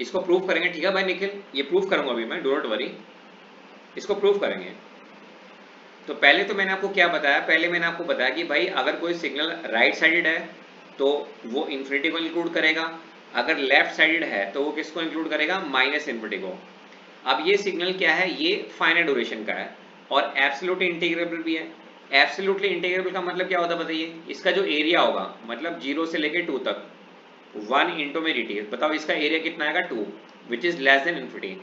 इसको प्रूफ करेंगे, ठीक है भाई निखिल, ये प्रूफ करूंगा अभी मैं, डोंट वरी, इसको प्रूफ करेंगे। तो पहले तो मैंने आपको क्या बताया, पहले मैंने आपको बताया कि भाई अगर कोई सिग्नल राइट साइडेड है तो वो इन्फिनिटी को इंक्लूड करेगा, अगर लेफ्ट साइडेड है तो वो किसको इंक्लूड करेगा, माइनस इन्फिनिटी को। अब ये सिग्नल क्या है, ये फाइनाइट ड्यूरेशन का है और एब्सोल्युटली इंटीग्रेबल भी है। एब्सोल्युटली इंटीग्रेबल का मतलब क्या होता है बताइए, इसका जो एरिया होगा, मतलब 0 से लेके 2 तक 1 इंटू में dt, बताओ इसका एरिया कितना आएगा 2, which is less than infinity.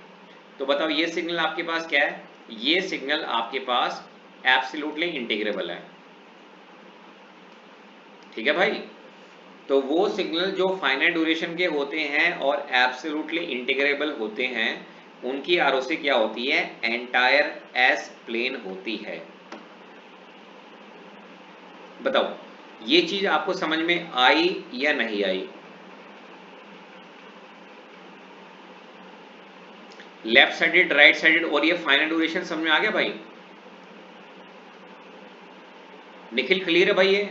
तो बताओ ये सिग्नल आपके पास क्या है, ये सिग्नल आपके पास एब्सोल्युटली इंटीग्रेबल है, ठीक है भाई। तो वो सिग्नल जो फाइनाइट ड्यूरेशन के होते हैं और एब्सोल्युटली इंटीग्रेबल होते हैं, उनकी आरओसी क्या होती है, एंटायर एस प्लेन होती है। बताओ ये चीज आपको समझ में आई या नहीं आई। लेफ्ट साइडेड, राइट साइडेड और ये फाइनाइट ड्यूरेशन समझ में आ गया भाई। निखिल क्लियर है भाई ये।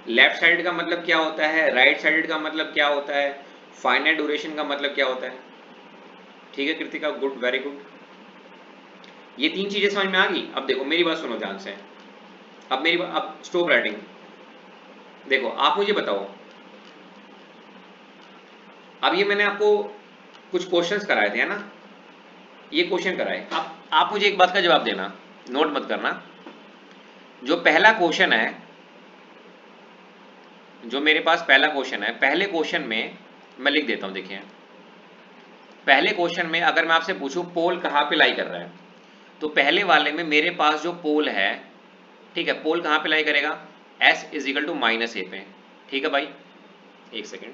लेफ्ट साइड का मतलब क्या होता है, राइट साइड का मतलब क्या होता है, फाइनाइट ड्यूरेशन का मतलब क्या होता है। ठीक है कृतिका, गुड, वेरी गुड। ये 3 चीजें समझ में आ गई। अब देखो मेरी बात सुनो ध्यान से, अब स्टॉप राइटिंग। देखो आप मुझे बताओ, अब ये मैंने आपको कुछ क्वेश्चंस कराए थे, है ना, ये क्वेश्चन कराए। अब आप मुझे एक बात का जवाब देना, नोट मत करना। जो पहला क्वेश्चन है, जो मेरे पास पहला क्वेश्चन है, पहले क्वेश्चन में मैं लिख देता हूं, देखिए पहले क्वेश्चन में अगर मैं आपसे पूछूं पोल कहां पे लाई कर रहा है, तो पहले वाले में मेरे पास जो पोल है, ठीक है, पोल कहां पे लाई करेगा, s is equal to minus a पे, ठीक है भाई। एक सेकेंड,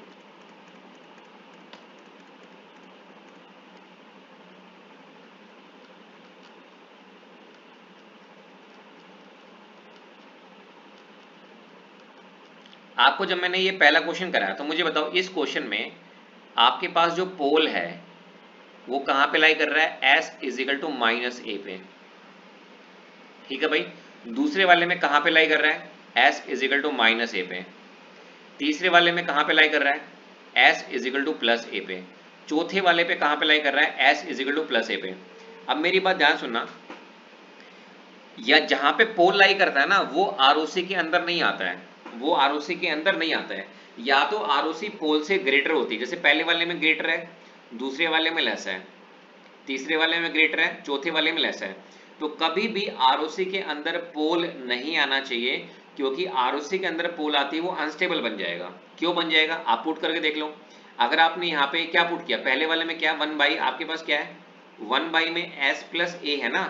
आपको जब मैंने ये पहला क्वेश्चन कराया तो मुझे बताओ इस क्वेश्चन में आपके पास जो पोल है वो कहां पे लाई कर रहा है, s is equal to minus a पे, ठीक है भाई। दूसरे वाले में कहां पे लाई कर रहा है, s is equal to minus a पे। तीसरे वाले में कहां पे लाई कर रहा है, s is equal to plus a पे। चौथे वाले पे कहां पे लाई कर रहा है, s is equal to plus a पे। अब मेरी बात ध्यान सुनना, या जहां पे पोल लाई करता है ना वो आरओसी के अंदर नहीं आता है, वो आरओसी के अंदर नहीं आता है। या तो आरओसी पोल से ग्रेटर होती है, जैसे पहले वाले में ग्रेटर है, दूसरे वाले में लेस है, तीसरे वाले में ग्रेटर है, चौथे वाले में लेस है। तो कभी भी आरओसी के अंदर पोल नहीं आना चाहिए, क्योंकि आरओसी के अंदर पोल आती है वो अनस्टेबल बन जाएगा। क्यों बन जाएगा, आप पुट करके देख लो। अगर आपने यहाँ पे क्या पुट किया, पहले वाले में क्या 1/, आपके पास क्या है 1/, में s प्लस ए है ना,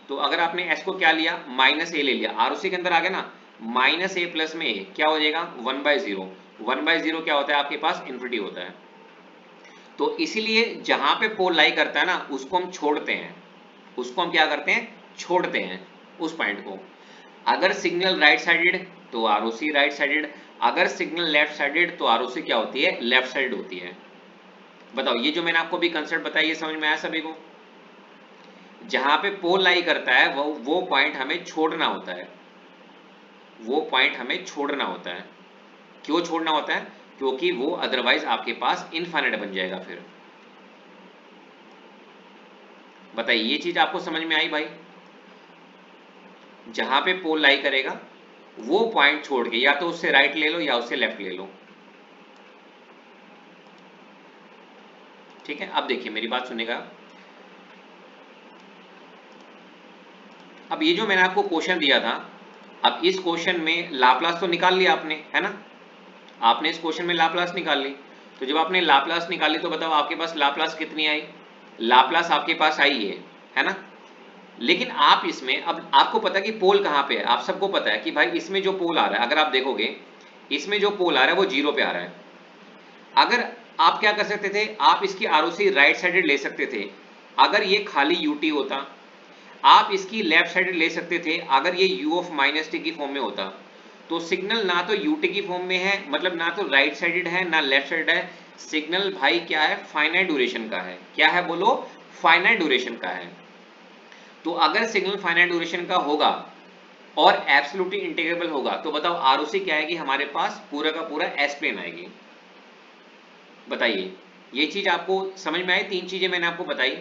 तो अगर आपने s को क्या लिया, माइनस ए ले लिया, आरओसी के अंदर आ गया ना, माइनस ए प्लस में ए क्या हो जाएगा 1/0। 1/0 क्या होता है आपके पास, इन्फिनिटी होता है। तो इसीलिए जहां पे पोल लाई करता है ना उसको हम छोड़ते हैं, उसको हम क्या करते हैं, छोड़ते हैं उस पॉइंट को। अगर सिग्नल राइट साइडेड तो आरओसी राइट साइडेड, अगर सिग्नल लेफ्ट साइडेड तो आरओसी क्या होती है, लेफ्ट साइड होती है। बताओ ये जो मैंने आपको भी कंसेप्ट बताया ये समझ में आया सभी को। जहां पे पोल लाई करता है वो पॉइंट हमें छोड़ना होता है, वो पॉइंट हमें छोड़ना होता है। क्यों छोड़ना होता है, क्योंकि वो अदरवाइज आपके पास इनफाइनाइट बन जाएगा फिर। बताइए ये चीज आपको समझ में आई भाई। जहां पे पोल लाई करेगा वो पॉइंट छोड़ के या तो उससे राइट ले लो या उससे लेफ्ट ले लो। ठीक है, अब देखिए मेरी बात सुनेगा। अब ये जो मैंने आपको क्वेश्चन दिया था, अब इस क्वेश्चन में लाप्लास तो निकाल लिया आपने, है ना? आपने इस क्वेश्चन में लाप्लास निकाल ली। तो जब आपने लाप्लास निकाली तो बताओ आपके पास लाप्लास कितनी आई? लाप्लास आपके पास आई है ना? लेकिन आप इसमें अब आपको पता है कि पोल कहाँ पे है, आप सबको पता है कि भाई इसमें जो पोल आ रहा है, अगर आप देखोगे इसमें जो पोल आ रहा है वो 0 पे आ रहा है। अगर आप क्या कर सकते थे, आप इसकी आरओसी राइट साइडेड ले सकते थे अगर ये खाली यूटी होता, आप इसकी लेफ्ट साइडेड ले सकते थे अगर ये u ऑफ माइनस टी की फॉर्म में होता। तो सिग्नल ना तो यूटी की फॉर्म में है, मतलब ना तो राइट साइडेड है ना लेफ्ट साइड है। सिग्नल भाई क्या है, फाइनाइट ड्यूरेशन का है। क्या है बोलो? फाइनाइट ड्यूरेशन का है। तो अगर सिग्नल फाइनाइट ड्यूरेशन का होगा और एब्सोल्युटली इंटीग्रेबल होगा तो बताओ आरओसी क्या आएगी हमारे पास? पूरा का पूरा एस प्लेन आएगी। बताइए, ये चीज आपको समझ में आई? तीन चीजें मैंने आपको बताई।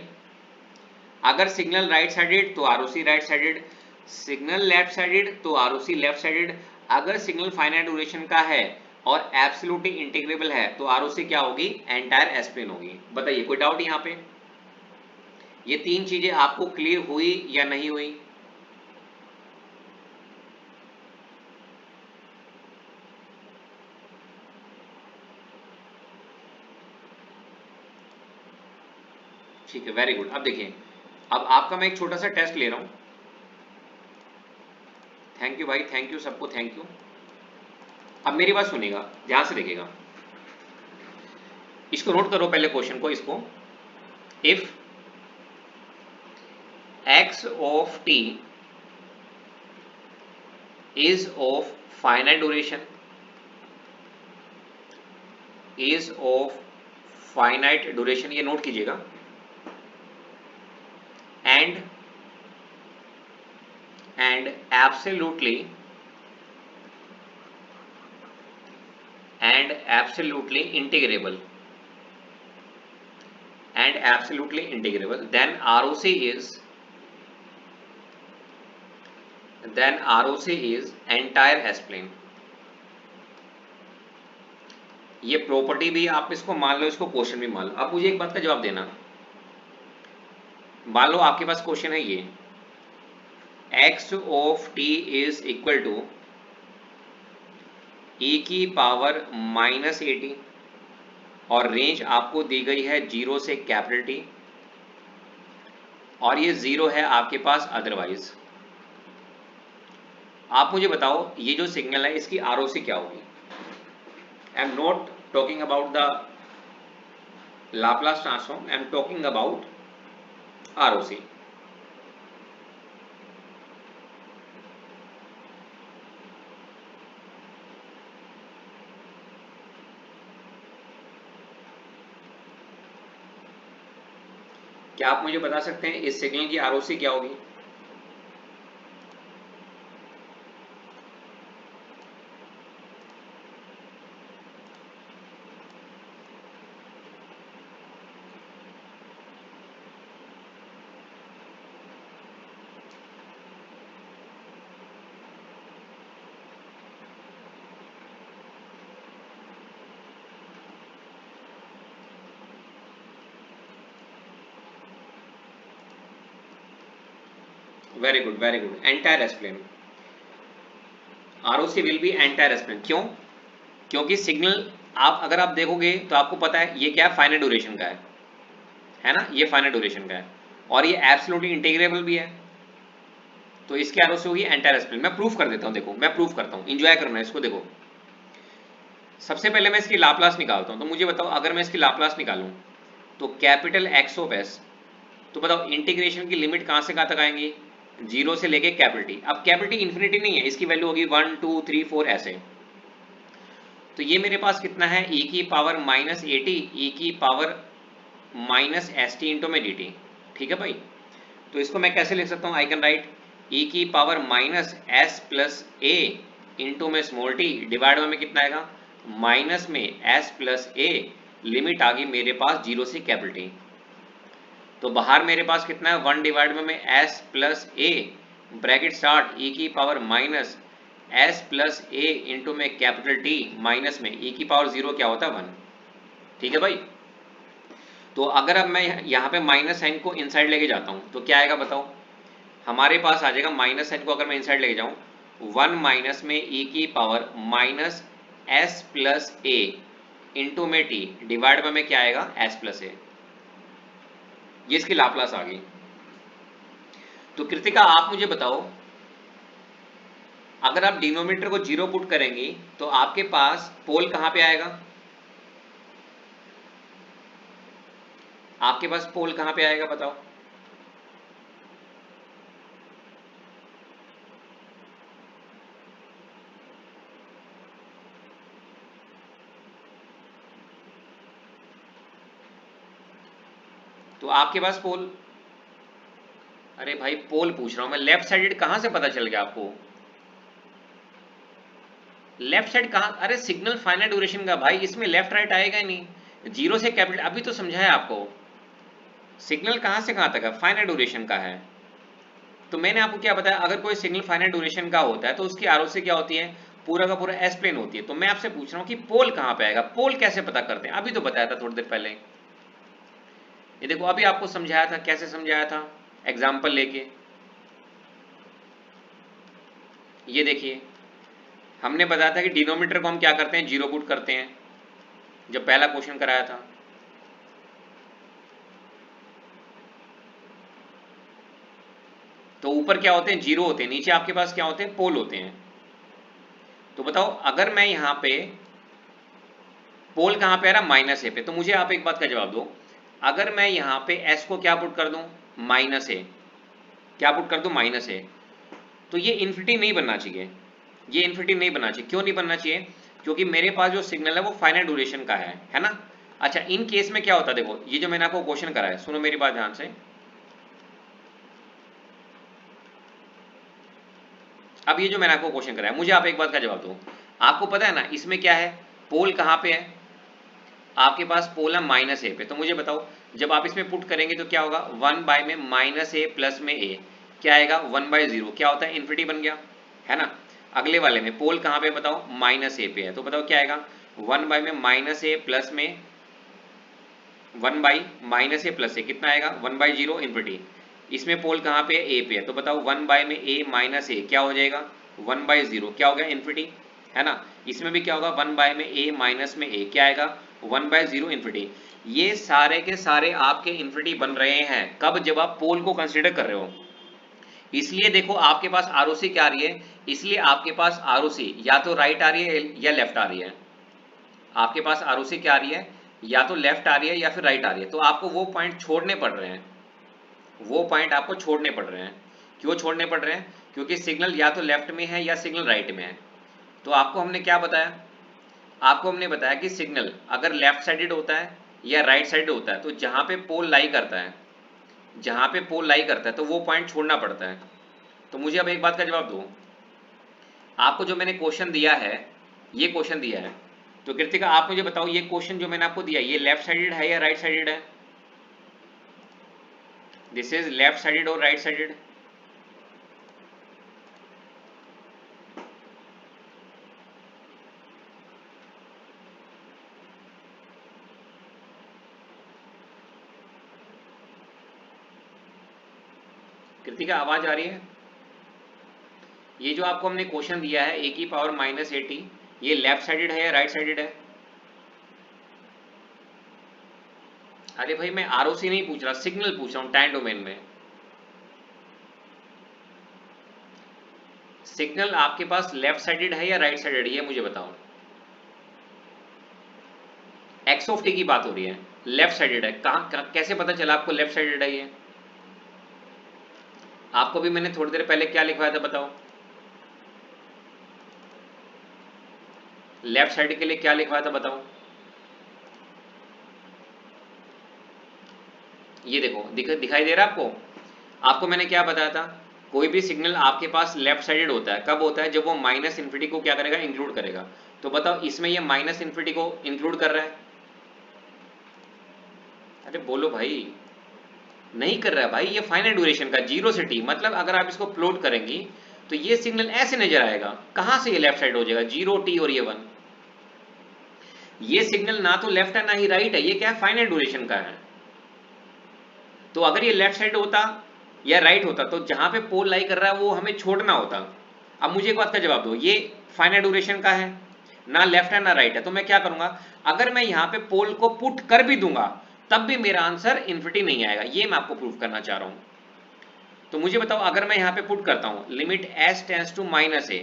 अगर सिग्नल राइट साइडेड तो ROC right sided, signal left sided तो आरओसी लेफ्ट साइडेड, अगर सिग्नल फाइनाइट ड्यूरेशन का है और एब्सोल्युटली इंटीग्रेबल है तो आरओसी क्या होगी? एंटायर एस प्लेन होगी। बताइए, कोई डाउट यहाँ पे? ये तीन चीजें आपको क्लियर हुई या नहीं हुई? ठीक है, वेरी गुड। अब देखिए, अब आपका मैं एक छोटा सा टेस्ट ले रहा हूं। थैंक यू भाई, थैंक यू सबको, थैंक यू। अब मेरी बात सुनिएगा, ध्यान से देखिएगा, इसको नोट करो पहले क्वेश्चन को। इसको, if x of t is of finite duration, is of finite duration, ये नोट कीजिएगा, and absolutely integrable, and absolutely integrable, then ROC is entire S plane। ये प्रॉपर्टी भी आप इसको मान लो, इसको क्वेश्चन भी मान लो। अब मुझे एक बात का जवाब देना, मान लो आपके पास क्वेश्चन है ये, x of t is equal to e की पावर माइनस एटी और रेंज आपको दी गई है 0 से कैपिटल टी, और ये 0 है आपके पास अदरवाइज। आप मुझे बताओ ये जो सिग्नल है इसकी आरओसी क्या होगी? I am not talking about the Laplace transform, I am talking about ROC. क्या आप मुझे बता सकते हैं इस सिग्नल की आरओसी क्या होगी? Very good, very good, entire S plane. ROC will be entire S plane. क्यों? क्योंकि सिग्नल आप अगर आप देखोगे तो आपको पता है ये क्या है, फाइनाइट ड्यूरेशन का है ना? ये फाइनाइट ड्यूरेशन का है और ये एब्सोल्युटली इंटीग्रेबल भी है, तो इसकी आरओसी होगी एंटायर एस प्लेन। मैं प्रूफ कर देता हूं, देखो मैं प्रूफ करता हूं, एंजॉय करना है इसको। देखो, सबसे पहले मैं इसकी लाप्लास निकालता हूं। तो मुझे बताओ अगर मैं इसकी लाप्लास निकालूं तो कैपिटल एक्स ऑफ एस, तो बताओ इंटीग्रेशन की लिमिट कहां से कहां तक आएंगी? 0 से लेके कैपिटल टी। अब कैपिटल टी इन्फिनिटी नहीं है, इसकी वैल्यू होगी 1 2 3 4 ऐसे। तो ये मेरे पास कितना है, e की पावर माइनस ए टी, ई की power minus S T into में डी टी। ठीक है भाई, तो इसको मैं कैसे लिख सकता हूँ? आई कैन राइट e की पावर माइनस एस प्लस ए इंटू में स्मॉल टी डिवाइड में कितना आएगा, माइनस में एस प्लस ए, लिमिट आ गई मेरे पास 0 से कैपिटल टी। तो बाहर मेरे पास कितना है, 1 डिवाइड में S plus A bracket start e की पावर माइनस एस प्लस ए इंटू में कैपिटल टी माइनस में e की पावर 0 क्या होता है 1। ठीक है भाई। तो अगर अब मैं यहाँ पे माइनस साइन को इनसाइड लेके जाता हूँ तो क्या आएगा बताओ। हमारे पास आ जाएगा माइनस साइन को अगर मैं इनसाइड लेके जाऊँ 1 माइनस में e की पावर माइनस एस प्लस ए इंटू में टी डिवाइड में क्या आएगा एस प्लस ए। ये इसकी लाप्लास आ गई। तो कृतिका आप मुझे बताओ, अगर आप डिनोमिनेटर को 0 पुट करेंगी तो आपके पास पोल कहां पे आएगा, आपके पास पोल कहां पे आएगा बताओ। तो आपके पास पोल, अरे भाई पोल पूछ रहा हूं मैं, लेफ्ट साइडेड कहां से पता चल गया आपको। लेफ्ट साइड कहां, अरे सिग्नल फाइनाइट ड्यूरेशन का भाई, इसमें लेफ्ट राइट आएगा ही नहीं। जीरो से कैपिटल अभी तो समझाया आपको। सिग्नल कहां से कहां तक है, फाइनाइट ड्यूरेशन का है। तो मैंने आपको क्या बताया, अगर कोई सिग्नल फाइनाइट ड्यूरेशन का होता है तो उसकी आरओसी क्या होती है, पूरा का पूरा एस प्लेन होती है। तो मैं आपसे पूछ रहा हूं कि पोल कहां पे आएगा, पोल कैसे पता करते हैं, अभी तो बताया था थोड़ी देर पहले। ये देखो अभी आपको समझाया था, कैसे समझाया था, एग्जाम्पल लेके। ये देखिए हमने बताया था कि डिनोमीटर को हम क्या करते हैं, 0 पुट करते हैं, जब पहला क्वेश्चन कराया था। तो ऊपर क्या होते हैं, 0 होते हैं, नीचे आपके पास क्या होते हैं, पोल होते हैं। तो बताओ अगर मैं यहां पे पोल कहां पे आ रहा, माइनस ए पे, तो मुझे आप एक बात का जवाब दो, अगर मैं यहां पे एस को क्या पुट कर दूं, माइनस ए, क्या पुट कर दूं, माइनस ए, तो ये इन्फिनिटी नहीं बनना चाहिए। ये इन्फिनिटी नहीं बनना चाहिए, क्यों नहीं बनना चाहिए, क्योंकि मेरे पास जो सिग्नल है वो फाइनाइट ड्यूरेशन का है ना। अच्छा इन केस में क्या होता है, देखो ये जो मैंने आपको क्वेश्चन कराया, सुनो मेरी बात ध्यान से। अब ये जो मैंने आपको क्वेश्चन कराया, मुझे आप एक बात का जवाब दो, आपको पता है ना इसमें क्या है, पोल कहां पे है, आपके पास पोल है माइनस ए पे। तो मुझे बताओ जब आप इसमें पुट करेंगे तो क्या होगा, 1 बाय में माइनस ए प्लस में ए क्या आएगा, 1 बाय 0 क्या होता है, इन्फिनिटी बन गया, है ना। अगले वाले में पोल कहां पे बताओ, माइनस ए पे है, तो बताओ क्या आएगा, 1 बाय में माइनस ए प्लस में 1 बाई माइनस ए प्लस ए कितना आएगा, 1 बाई 0 इन्फिनिटी। इसमें पोल कहां पे है, ए पे है, तो बताओ 1 बाय में ए माइनस ए क्या हो जाएगा, 1 बाई 0 क्या हो गया, इन्फिनिटी, है ना। इसमें भी क्या होगा, 1 बाय में ए माइनस में ए क्या आएगा, 1 बाय 0 इन्फिनिटी। ये सारे के सारे आपके इन्फिनिटी बन रहे हैं कब, जब आप पोल को कंसिडर कर रहे हो। इसलिए देखो आपके पास आरओसी क्या आ रही है, इसलिए आपके पास आरओसी या तो राइट आ रही है या लेफ्ट आ रही है। आपके पास आरओसी क्या आ रही है, या तो लेफ्ट आ रही है या फिर राइट आ रही है। तो आपको वो पॉइंट छोड़ने पड़ रहे हैं, वो पॉइंट आपको छोड़ने पड़ रहे हैं। क्यों छोड़ने पड़ रहे हैं, क्योंकि सिग्नल या तो लेफ्ट में है या सिग्नल राइट में है। तो आपको हमने क्या बताया, आपको हमने बताया कि सिग्नल अगर लेफ्ट साइडेड होता है या राइट साइडेड होता है, तो जहां पे पोल लाई करता है, जहां पे पोल लाई करता है तो वो पॉइंट छोड़ना पड़ता है। तो मुझे अब एक बात का जवाब दो, आपको जो मैंने क्वेश्चन दिया है, ये क्वेश्चन दिया है, तो कृतिका आप मुझे बताओ ये क्वेश्चन जो मैंने आपको दिया ये लेफ्ट साइडेड है या राइट साइडेड है, दिस इज लेफ्ट साइडेड और राइट साइडेड। कृतिका आवाज आ रही है, ये जो आपको हमने क्वेश्चन दिया है ए की पावर माइनस ए टी, ये लेफ्ट साइडेड है या राइट साइडेड है। अरे भाई मैं आरओसी नहीं पूछ रहा, सिग्नल पूछ रहा हूं टाइम डोमेन में। सिग्नल आपके पास लेफ्ट साइडेड है या राइट साइडेड, ये मुझे बताओ। एक्स ऑफ टी की बात हो रही है, लेफ्ट साइडेड है, कैसे पता चला आपको लेफ्ट साइडेड है ये, आपको भी मैंने थोड़ी देर पहले क्या लिखवाया था बताओ, लेफ्ट साइड के लिए क्या लिखवाया था बताओ। ये देखो दिखाई दे रहा है आपको, आपको मैंने क्या बताया था, कोई भी सिग्नल आपके पास लेफ्ट साइडेड होता है, कब होता है, जब वो माइनस इन्फिनिटी को क्या करेगा, इंक्लूड करेगा। तो बताओ इसमें ये माइनस इन्फिनिटी को इंक्लूड कर रहा है, अरे बोलो भाई, नहीं कर रहा है भाई, ये फाइनाइट ड्यूरेशन का 0 से t, मतलब अगर आप इसको प्लॉट करेंगी तो ये सिग्नल ऐसे नजर आएगा, कहां से ये लेफ्ट साइड हो जाएगा, 0t और ये 1। ये सिग्नल ना तो लेफ्ट है ना ही राइट है, ये क्या है, फाइनाइट ड्यूरेशन का है। तो अगर ये लेफ्ट साइड होता या राइट होता तो जहां पे पोल लाई कर रहा है वो हमें छोड़ना होता। अब मुझे एक बात का जवाब दो, ये फाइनाइट ड्यूरेशन का है, ना लेफ्ट है ना राइट है, तो मैं क्या करूंगा, अगर मैं यहाँ पे पोल को पुट कर भी दूंगा तब भी मेरा आंसर इन्फिनिटी नहीं आएगा, ये मैं आपको प्रूव करना चाह रहा हूं। तो मुझे बताओ, अगर मैं यहाँ पे पुट करता हूं limit s tends to minus a,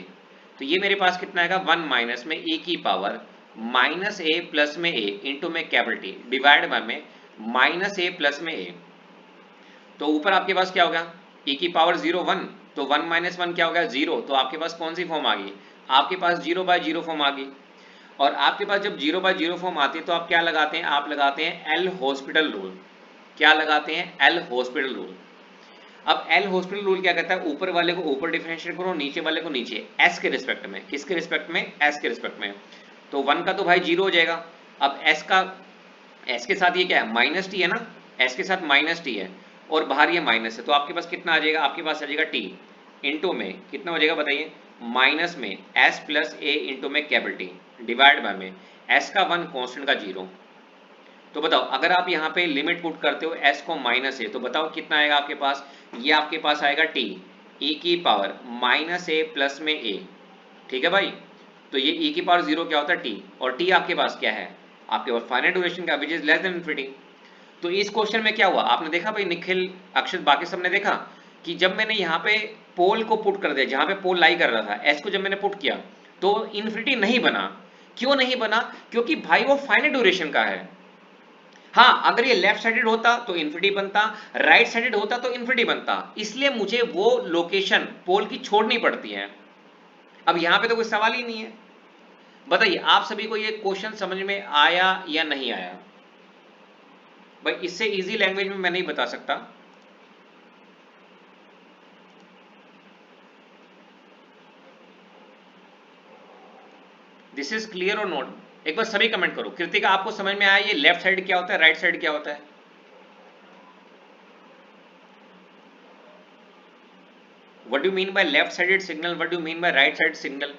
तो ये मेरे पास कितना आएगा, 1 माइनस में ए की पावर माइनस ए प्लस में ए इंटू में कैपिटल टी डिवाइड बाय में माइनस ए प्लस में ए। तो ऊपर आपके पास क्या होगा, e की पावर 0 1, तो 1 माइनस 1 क्या हो गया, 0। तो आपके पास कौन सी फॉर्म आ गई, आपके पास 0/0 फॉर्म आ गई। और आपके पास जब 0/0 फॉर्म आती है तो आप क्या लगाते हैं, आप लगाते हैं एल हॉस्पिटल रूल। क्या लगाते हैं, एल हॉस्पिटल रूल। अब एल हॉस्पिटल रूल क्या कहता है, ऊपर वाले को ऊपर डिफरेंशिएट करो, नीचे वाले को नीचे, एस के रिस्पेक्ट में। किसके रिस्पेक्ट में, एस के रिस्पेक्ट में। तो 1 का तो भाई 0 हो जाएगा। अब एस का, एस के साथ ये क्या है, माइनस टी है ना, एस के साथ माइनस टी है और बाहर ये माइनस है, तो आपके पास कितना आ जाएगा, आपके पास आ जाएगा टी इंटू में कितना हो जाएगा बताइए, माइनस में एस प्लस ए इंटू में कैपिटल टी डिवाइड बाय में एस का 1 कॉन्स्टेंट का 0। तो बताओ अगर आप यहाँ पे लिमिट पुट करते हो एस को माइनस ए, तो बताओ कितना आएगा आपके पास, ये आपके पास आएगा टी ई की पावर माइनस ए प्लस में ए। ठीक है भाई, तो ये ई की पावर 0 क्या होता है, टी, और टी आपके पास क्या है, आपके पास फाइनाइट ड्यूरेशन का which is less than infinity. तो इस क्वेश्चन में क्या हुआ, आपने देखा भाई, निखिल अक्षत बाकी सबने देखा कि जब मैंने यहाँ पे पोल को पुट कर दिया, जहां पे पोल लाई कर रहा था, एस को जब मैंने पुट किया तो इन्फिनिटी नहीं बना। क्यों नहीं बना, क्योंकि भाई वो फाइनाइट ड्यूरेशन का है। हाँ, अगर ये लेफ्ट साइडेड होता तो इन्फिनिटी बनता, राइट साइडेड होता तो इन्फिनिटी बनता, इसलिए मुझे वो लोकेशन पोल की छोड़नी पड़ती है। अब यहां पे तो कोई सवाल ही नहीं है। बताइए आप सभी को ये क्वेश्चन समझ में आया या नहीं आया। भाई इससे इजी लैंग्वेज में मैं नहीं बता सकता। दिस इज क्लियर और नोट, एक बार सभी कमेंट करो। कृतिका आपको समझ में आया ये लेफ्ट साइड क्या होता है, राइट साइड क्या होता है। What do mean by left sided signal, what do mean by right side signal,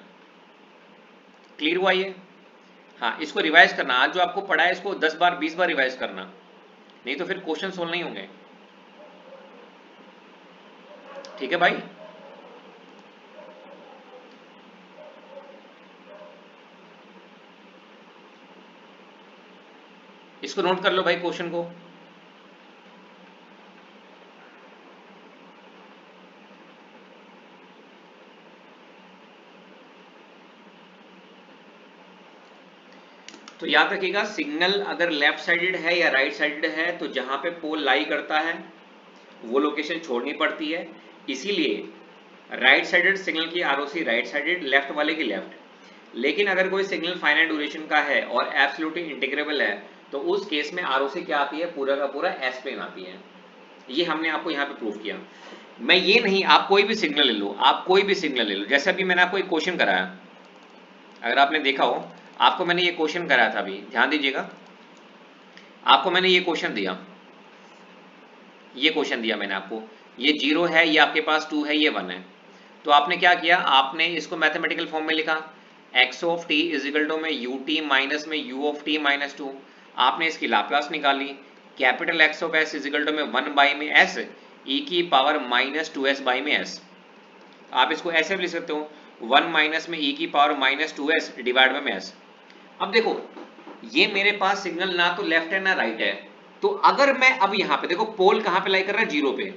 clear हुआ ये। हाँ, इसको रिवाइज करना, आज जो आपको पढ़ा है इसको 10 बार 20 बार रिवाइज करना, नहीं तो फिर क्वेश्चन सोल्व नहीं होंगे। ठीक है भाई, इसको नोट कर लो भाई क्वेश्चन को। तो याद रखिएगा, सिग्नल अगर लेफ्ट साइडेड है या राइट साइडेड है तो जहां पे पोल लाई करता है वो लोकेशन छोड़नी पड़ती है, इसीलिए राइट साइडेड सिग्नल की आरओसी राइट साइडेड, लेफ्ट वाले की लेफ्ट। लेकिन अगर कोई सिग्नल फाइनाइट ड्यूरेशन का है और एब्सोल्युटली इंटीग्रेबल है तो उस केस में आरओसी क्या आती है, पूरा का पूरा एस प्लेन आती है। ये हमने आपको यहाँ पे प्रूव किया। मैं ये नहीं, आप कोई भी सिग्नल ले लो, आप कोई भी सिग्नल ले लो, जैसे अभी मैंने आपको एक क्वेश्चन कराया, अगर आपने देखा हो, आपको मैंने ये क्वेश्चन कराया था, अभी ध्यान दीजिएगा, आपको मैंने ये क्वेश्चन दिया, ये क्वेश्चन दिया मैंने आपको, ये 0 है, ये आपके पास 2 है, ये 1 है। तो आपने क्या किया, आपने इसको मैथमेटिकल फॉर्म में लिखा, x of t is equal to में ut माइनस में u ऑफ t माइनस 2। आपने इसकी लाप्लास निकाली, capital X of s is equal to में 1 बाई में s e की पावर माइनस 2s बाई में s। आप इसको ऐसे भी लिख सकते हो, 1 माइनस में e की power minus 2s divide by में s। अब देखो, ये मेरे पास सिग्नल ना तो लेफ्ट है ना राइट है, तो अगर मैं अब यहाँ पे देखो पोल कहाँ पे लाई कर रहा है, 0 पे,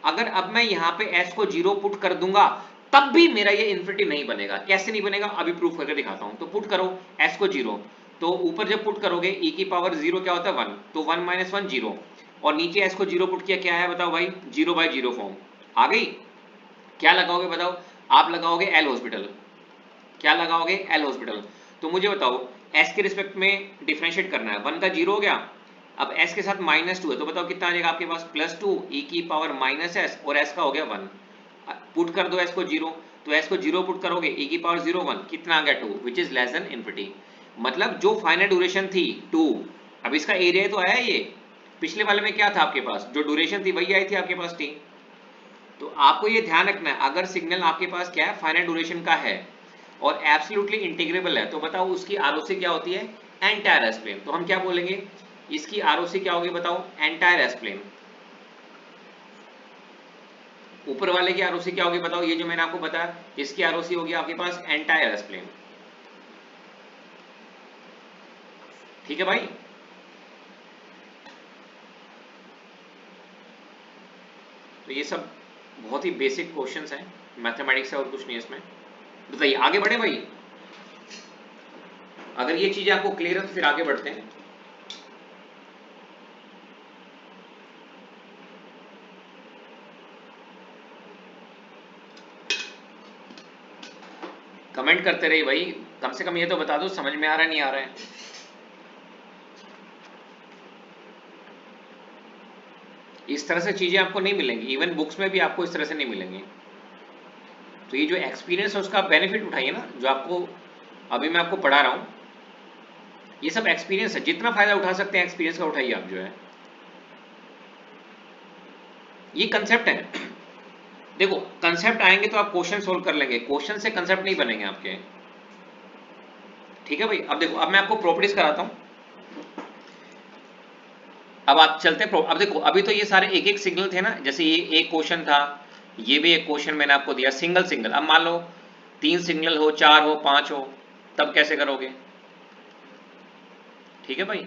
अगर अब मैं यहाँ पे s को 0 पुट कर दूंगा तब भी मेरा ये इन्फिनिटी नहीं बनेगा। कैसे नहीं बनेगा, अभी प्रूफ करके दिखाता हूं। तो पुट करो s को 0, तो ऊपर जब पुट करोगे e की पावर 0 क्या होता है 1, तो 1 माइनस 1 0, और नीचे s को 0 पुट किया, क्या है बताओ भाई, 0/0 फॉर्म आ गई। क्या लगाओगे बताओ, आप लगाओगे एल हॉस्पिटल। क्या लगाओगे, एल हॉस्पिटल। तो मुझे बताओ s के रिस्पेक्ट में डिफरेंशिएट करना है, 1 का 0 हो गया, अब s के साथ माइनस 2 है, तो बताओ कितना आ जाएगा आपके पास, +2 e की पावर माइनस s, और s का हो गया 1। पुट कर दो s को 0, तो s को 0 पुट करोगे, e की पावर 0 1, कितना आ गया 2, which is less than infinity. मतलब जो फाइनाइट ड्यूरेशन थी 2, अब इसका एरिया तो आया, ये पिछले वाले में क्या था आपके पास, जो ड्यूरेशन थी वही आई थी आपके पास t। तो आपको ये ध्यान रखना है, अगर सिग्नल आपके पास क्या है, फाइनाइट ड्यूरेशन का है और एब्सोल्युटली इंटीग्रेबल है, तो बताओ उसकी आरओसी क्या होती है, एंटायर एस प्लेन। तो हम क्या बोलेंगे, इसकी आरओसी क्या होगी बताओ, एंटायर एस प्लेन। ऊपर वाले की आरओसी क्या होगी बताओ, ये जो मैंने आपको बताया, इसकी आरओसी होगी आपके पास एंटायर एस प्लेन। ठीक है भाई। तो ये सब बहुत ही बेसिक क्वेश्चंस हैं, मैथमेटिक्स है और कुछ नहीं है इसमें। बताइए आगे बढ़े भाई, अगर ये चीजें आपको क्लियर है तो फिर आगे बढ़ते हैं। कमेंट करते रहिए भाई, कम से कम ये तो बता दो समझ में आ रहा है नहीं आ रहा है। इस तरह से चीजें आपको नहीं मिलेंगी, इवन बुक्स में भी आपको इस तरह से नहीं मिलेंगी। तो ये जो एक्सपीरियंस है उसका बेनिफिट उठाइए ना, जो आपको अभी मैं आपको पढ़ा रहा हूं, ये सब एक्सपीरियंस है, जितना फायदा उठा सकते हैं एक्सपीरियंस का उठाइए आप जो है। ये कंसेप्ट है, देखो कंसेप्ट आएंगे तो आप क्वेश्चन सोल्व कर लेंगे, क्वेश्चन से कंसेप्ट नहीं बनेंगे आपके। ठीक है भाई। अब देखो, अब मैं आपको प्रॉपर्टीज कराता हूं। अब आप चलते हैं, अब देखो अभी तो ये सारे एक एक सिग्नल थे ना, जैसे ये एक क्वेश्चन था, ये भी एक क्वेश्चन मैंने आपको दिया सिंगल सिंगल। अब मान लो 3 सिग्नल हो, 4 हो, 5 हो, तब कैसे करोगे। ठीक है भाई,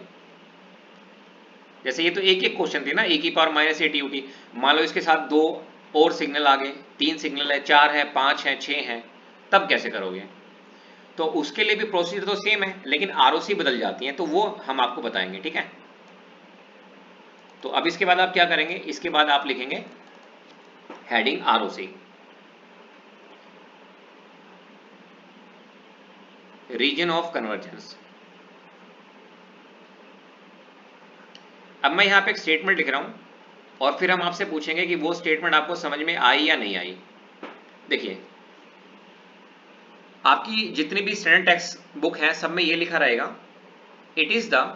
जैसे ये तो एक एक क्वेश्चन थे ना, e की पावर माइनस 8 ut। मान लो इसके साथ 2 और सिग्नल आ गए, 3 सिग्नल है, 4 है, 5 है, 6 है, तब कैसे करोगे। तो उसके लिए भी प्रोसीजर तो सेम है, लेकिन आरओसी बदल जाती है, तो वो हम आपको बताएंगे। ठीक है, तो अब इसके बाद आप क्या करेंगे, इसके बाद आप लिखेंगे heading ROC, region of convergence. अब मैं यहां पे एक स्टेटमेंट लिख रहा हूं और फिर हम आपसे पूछेंगे कि वो स्टेटमेंट आपको समझ में आई या नहीं आई। देखिए, आपकी जितनी भी स्टैंडर्ड टेक्स्ट बुक है सब में ये लिखा रहेगा, it is the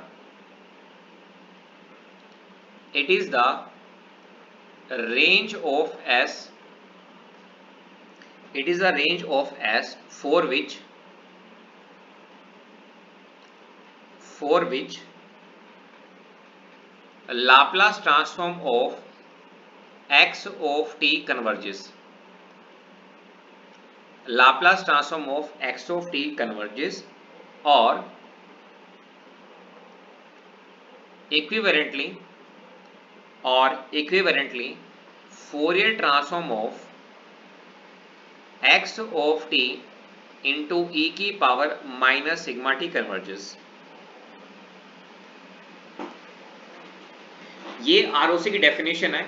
range of s, it is the range of s for which Laplace transform of x of t converges, Laplace transform of x of t converges, और equivalently Fourier transform of x of t into e की power minus sigma T converges। ये ROC की definition है।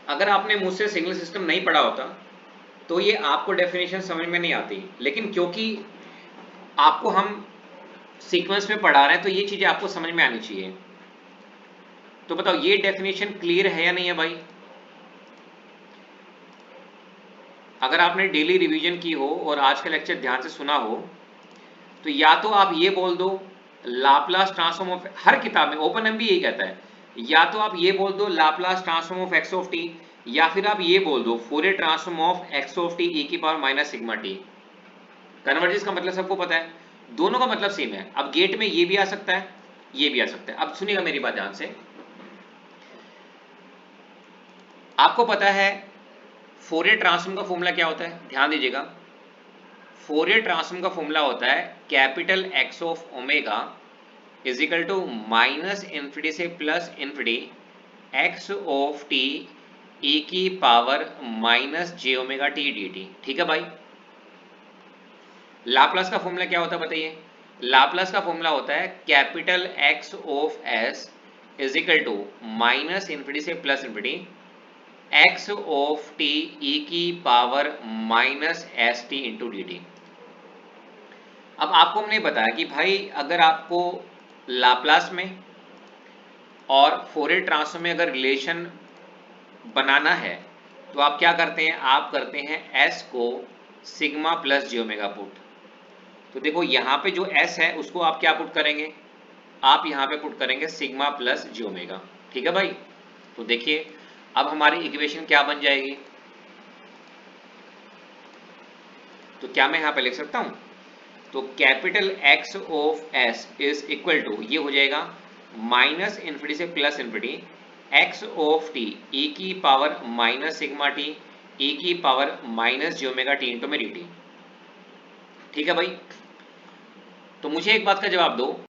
अगर आपने मुझसे signal system नहीं पढ़ा होता तो ये आपको डेफिनेशन समझ में नहीं आती, लेकिन क्योंकि आपको हम सीक्वेंस में पढ़ा रहे हैं तो ये चीजें आपको समझ में आनी चाहिए। तो बताओ ये डेफिनेशन क्लियर है या नहीं है भाई। अगर आपने डेली रिवीजन की हो और आज का लेक्चर ध्यान से सुना हो, तो या तो आप ये बोल दो लाप्लास ट्रांसफॉर्म ऑफ, हर किताब में ओपन एम भी यही कहता है, या तो आप ये बोल दो Laplace transform of x of t, या फिर आप ये बोल दो Fourier transform of x of T E की power minus sigma t. Convergence का मतलब सबको पता है, दोनों का मतलब सेम है। अब गेट में ये भी आ सकता है, ये भी आ सकता है। अब सुनिएगा मेरी बात ध्यान से, आपको पता है फोरियर ट्रांसफॉर्म का फॉर्मूला क्या होता है, ध्यान दीजिएगा। फोरियर ट्रांसफॉर्म का फॉर्मूला होता है capital X of omega is equal to minus infinity से plus infinity x of T E की पावर माइनस जे ओमेगा टी डी टी। ठीक है भाई। लाप्लास का फॉर्मूला क्या होता है बताइए। लाप्लास का फॉर्मूला होता है capital X of S is equal to minus infinity से plus infinity x of T E की power minus S T into d T. अब आपको हमने बताया कि भाई अगर आपको लाप्लास में और फोरियर ट्रांसफॉर्म में अगर रिलेशन बनाना है तो आप क्या करते हैं, आप करते हैं s को sigma plus j omega put. तो देखो यहाँ पे जो s है उसको आप क्या पुट करेंगे, आप यहाँ पे पुट करेंगे सिग्मा प्लस जी ओमेगा। ठीक है भाई। तो देखिए अब हमारी इक्वेशन क्या बन जाएगी? तो क्या मैं यहां पे लिख सकता हूं? तो capital X of S is equal to, ये हो जाएगा माइनस इन्फिनिटी से plus infinity, x of T e की power minus sigma T e की power minus j omega T into में dt। ठीक है भाई, तो मुझे एक बात का जवाब दो,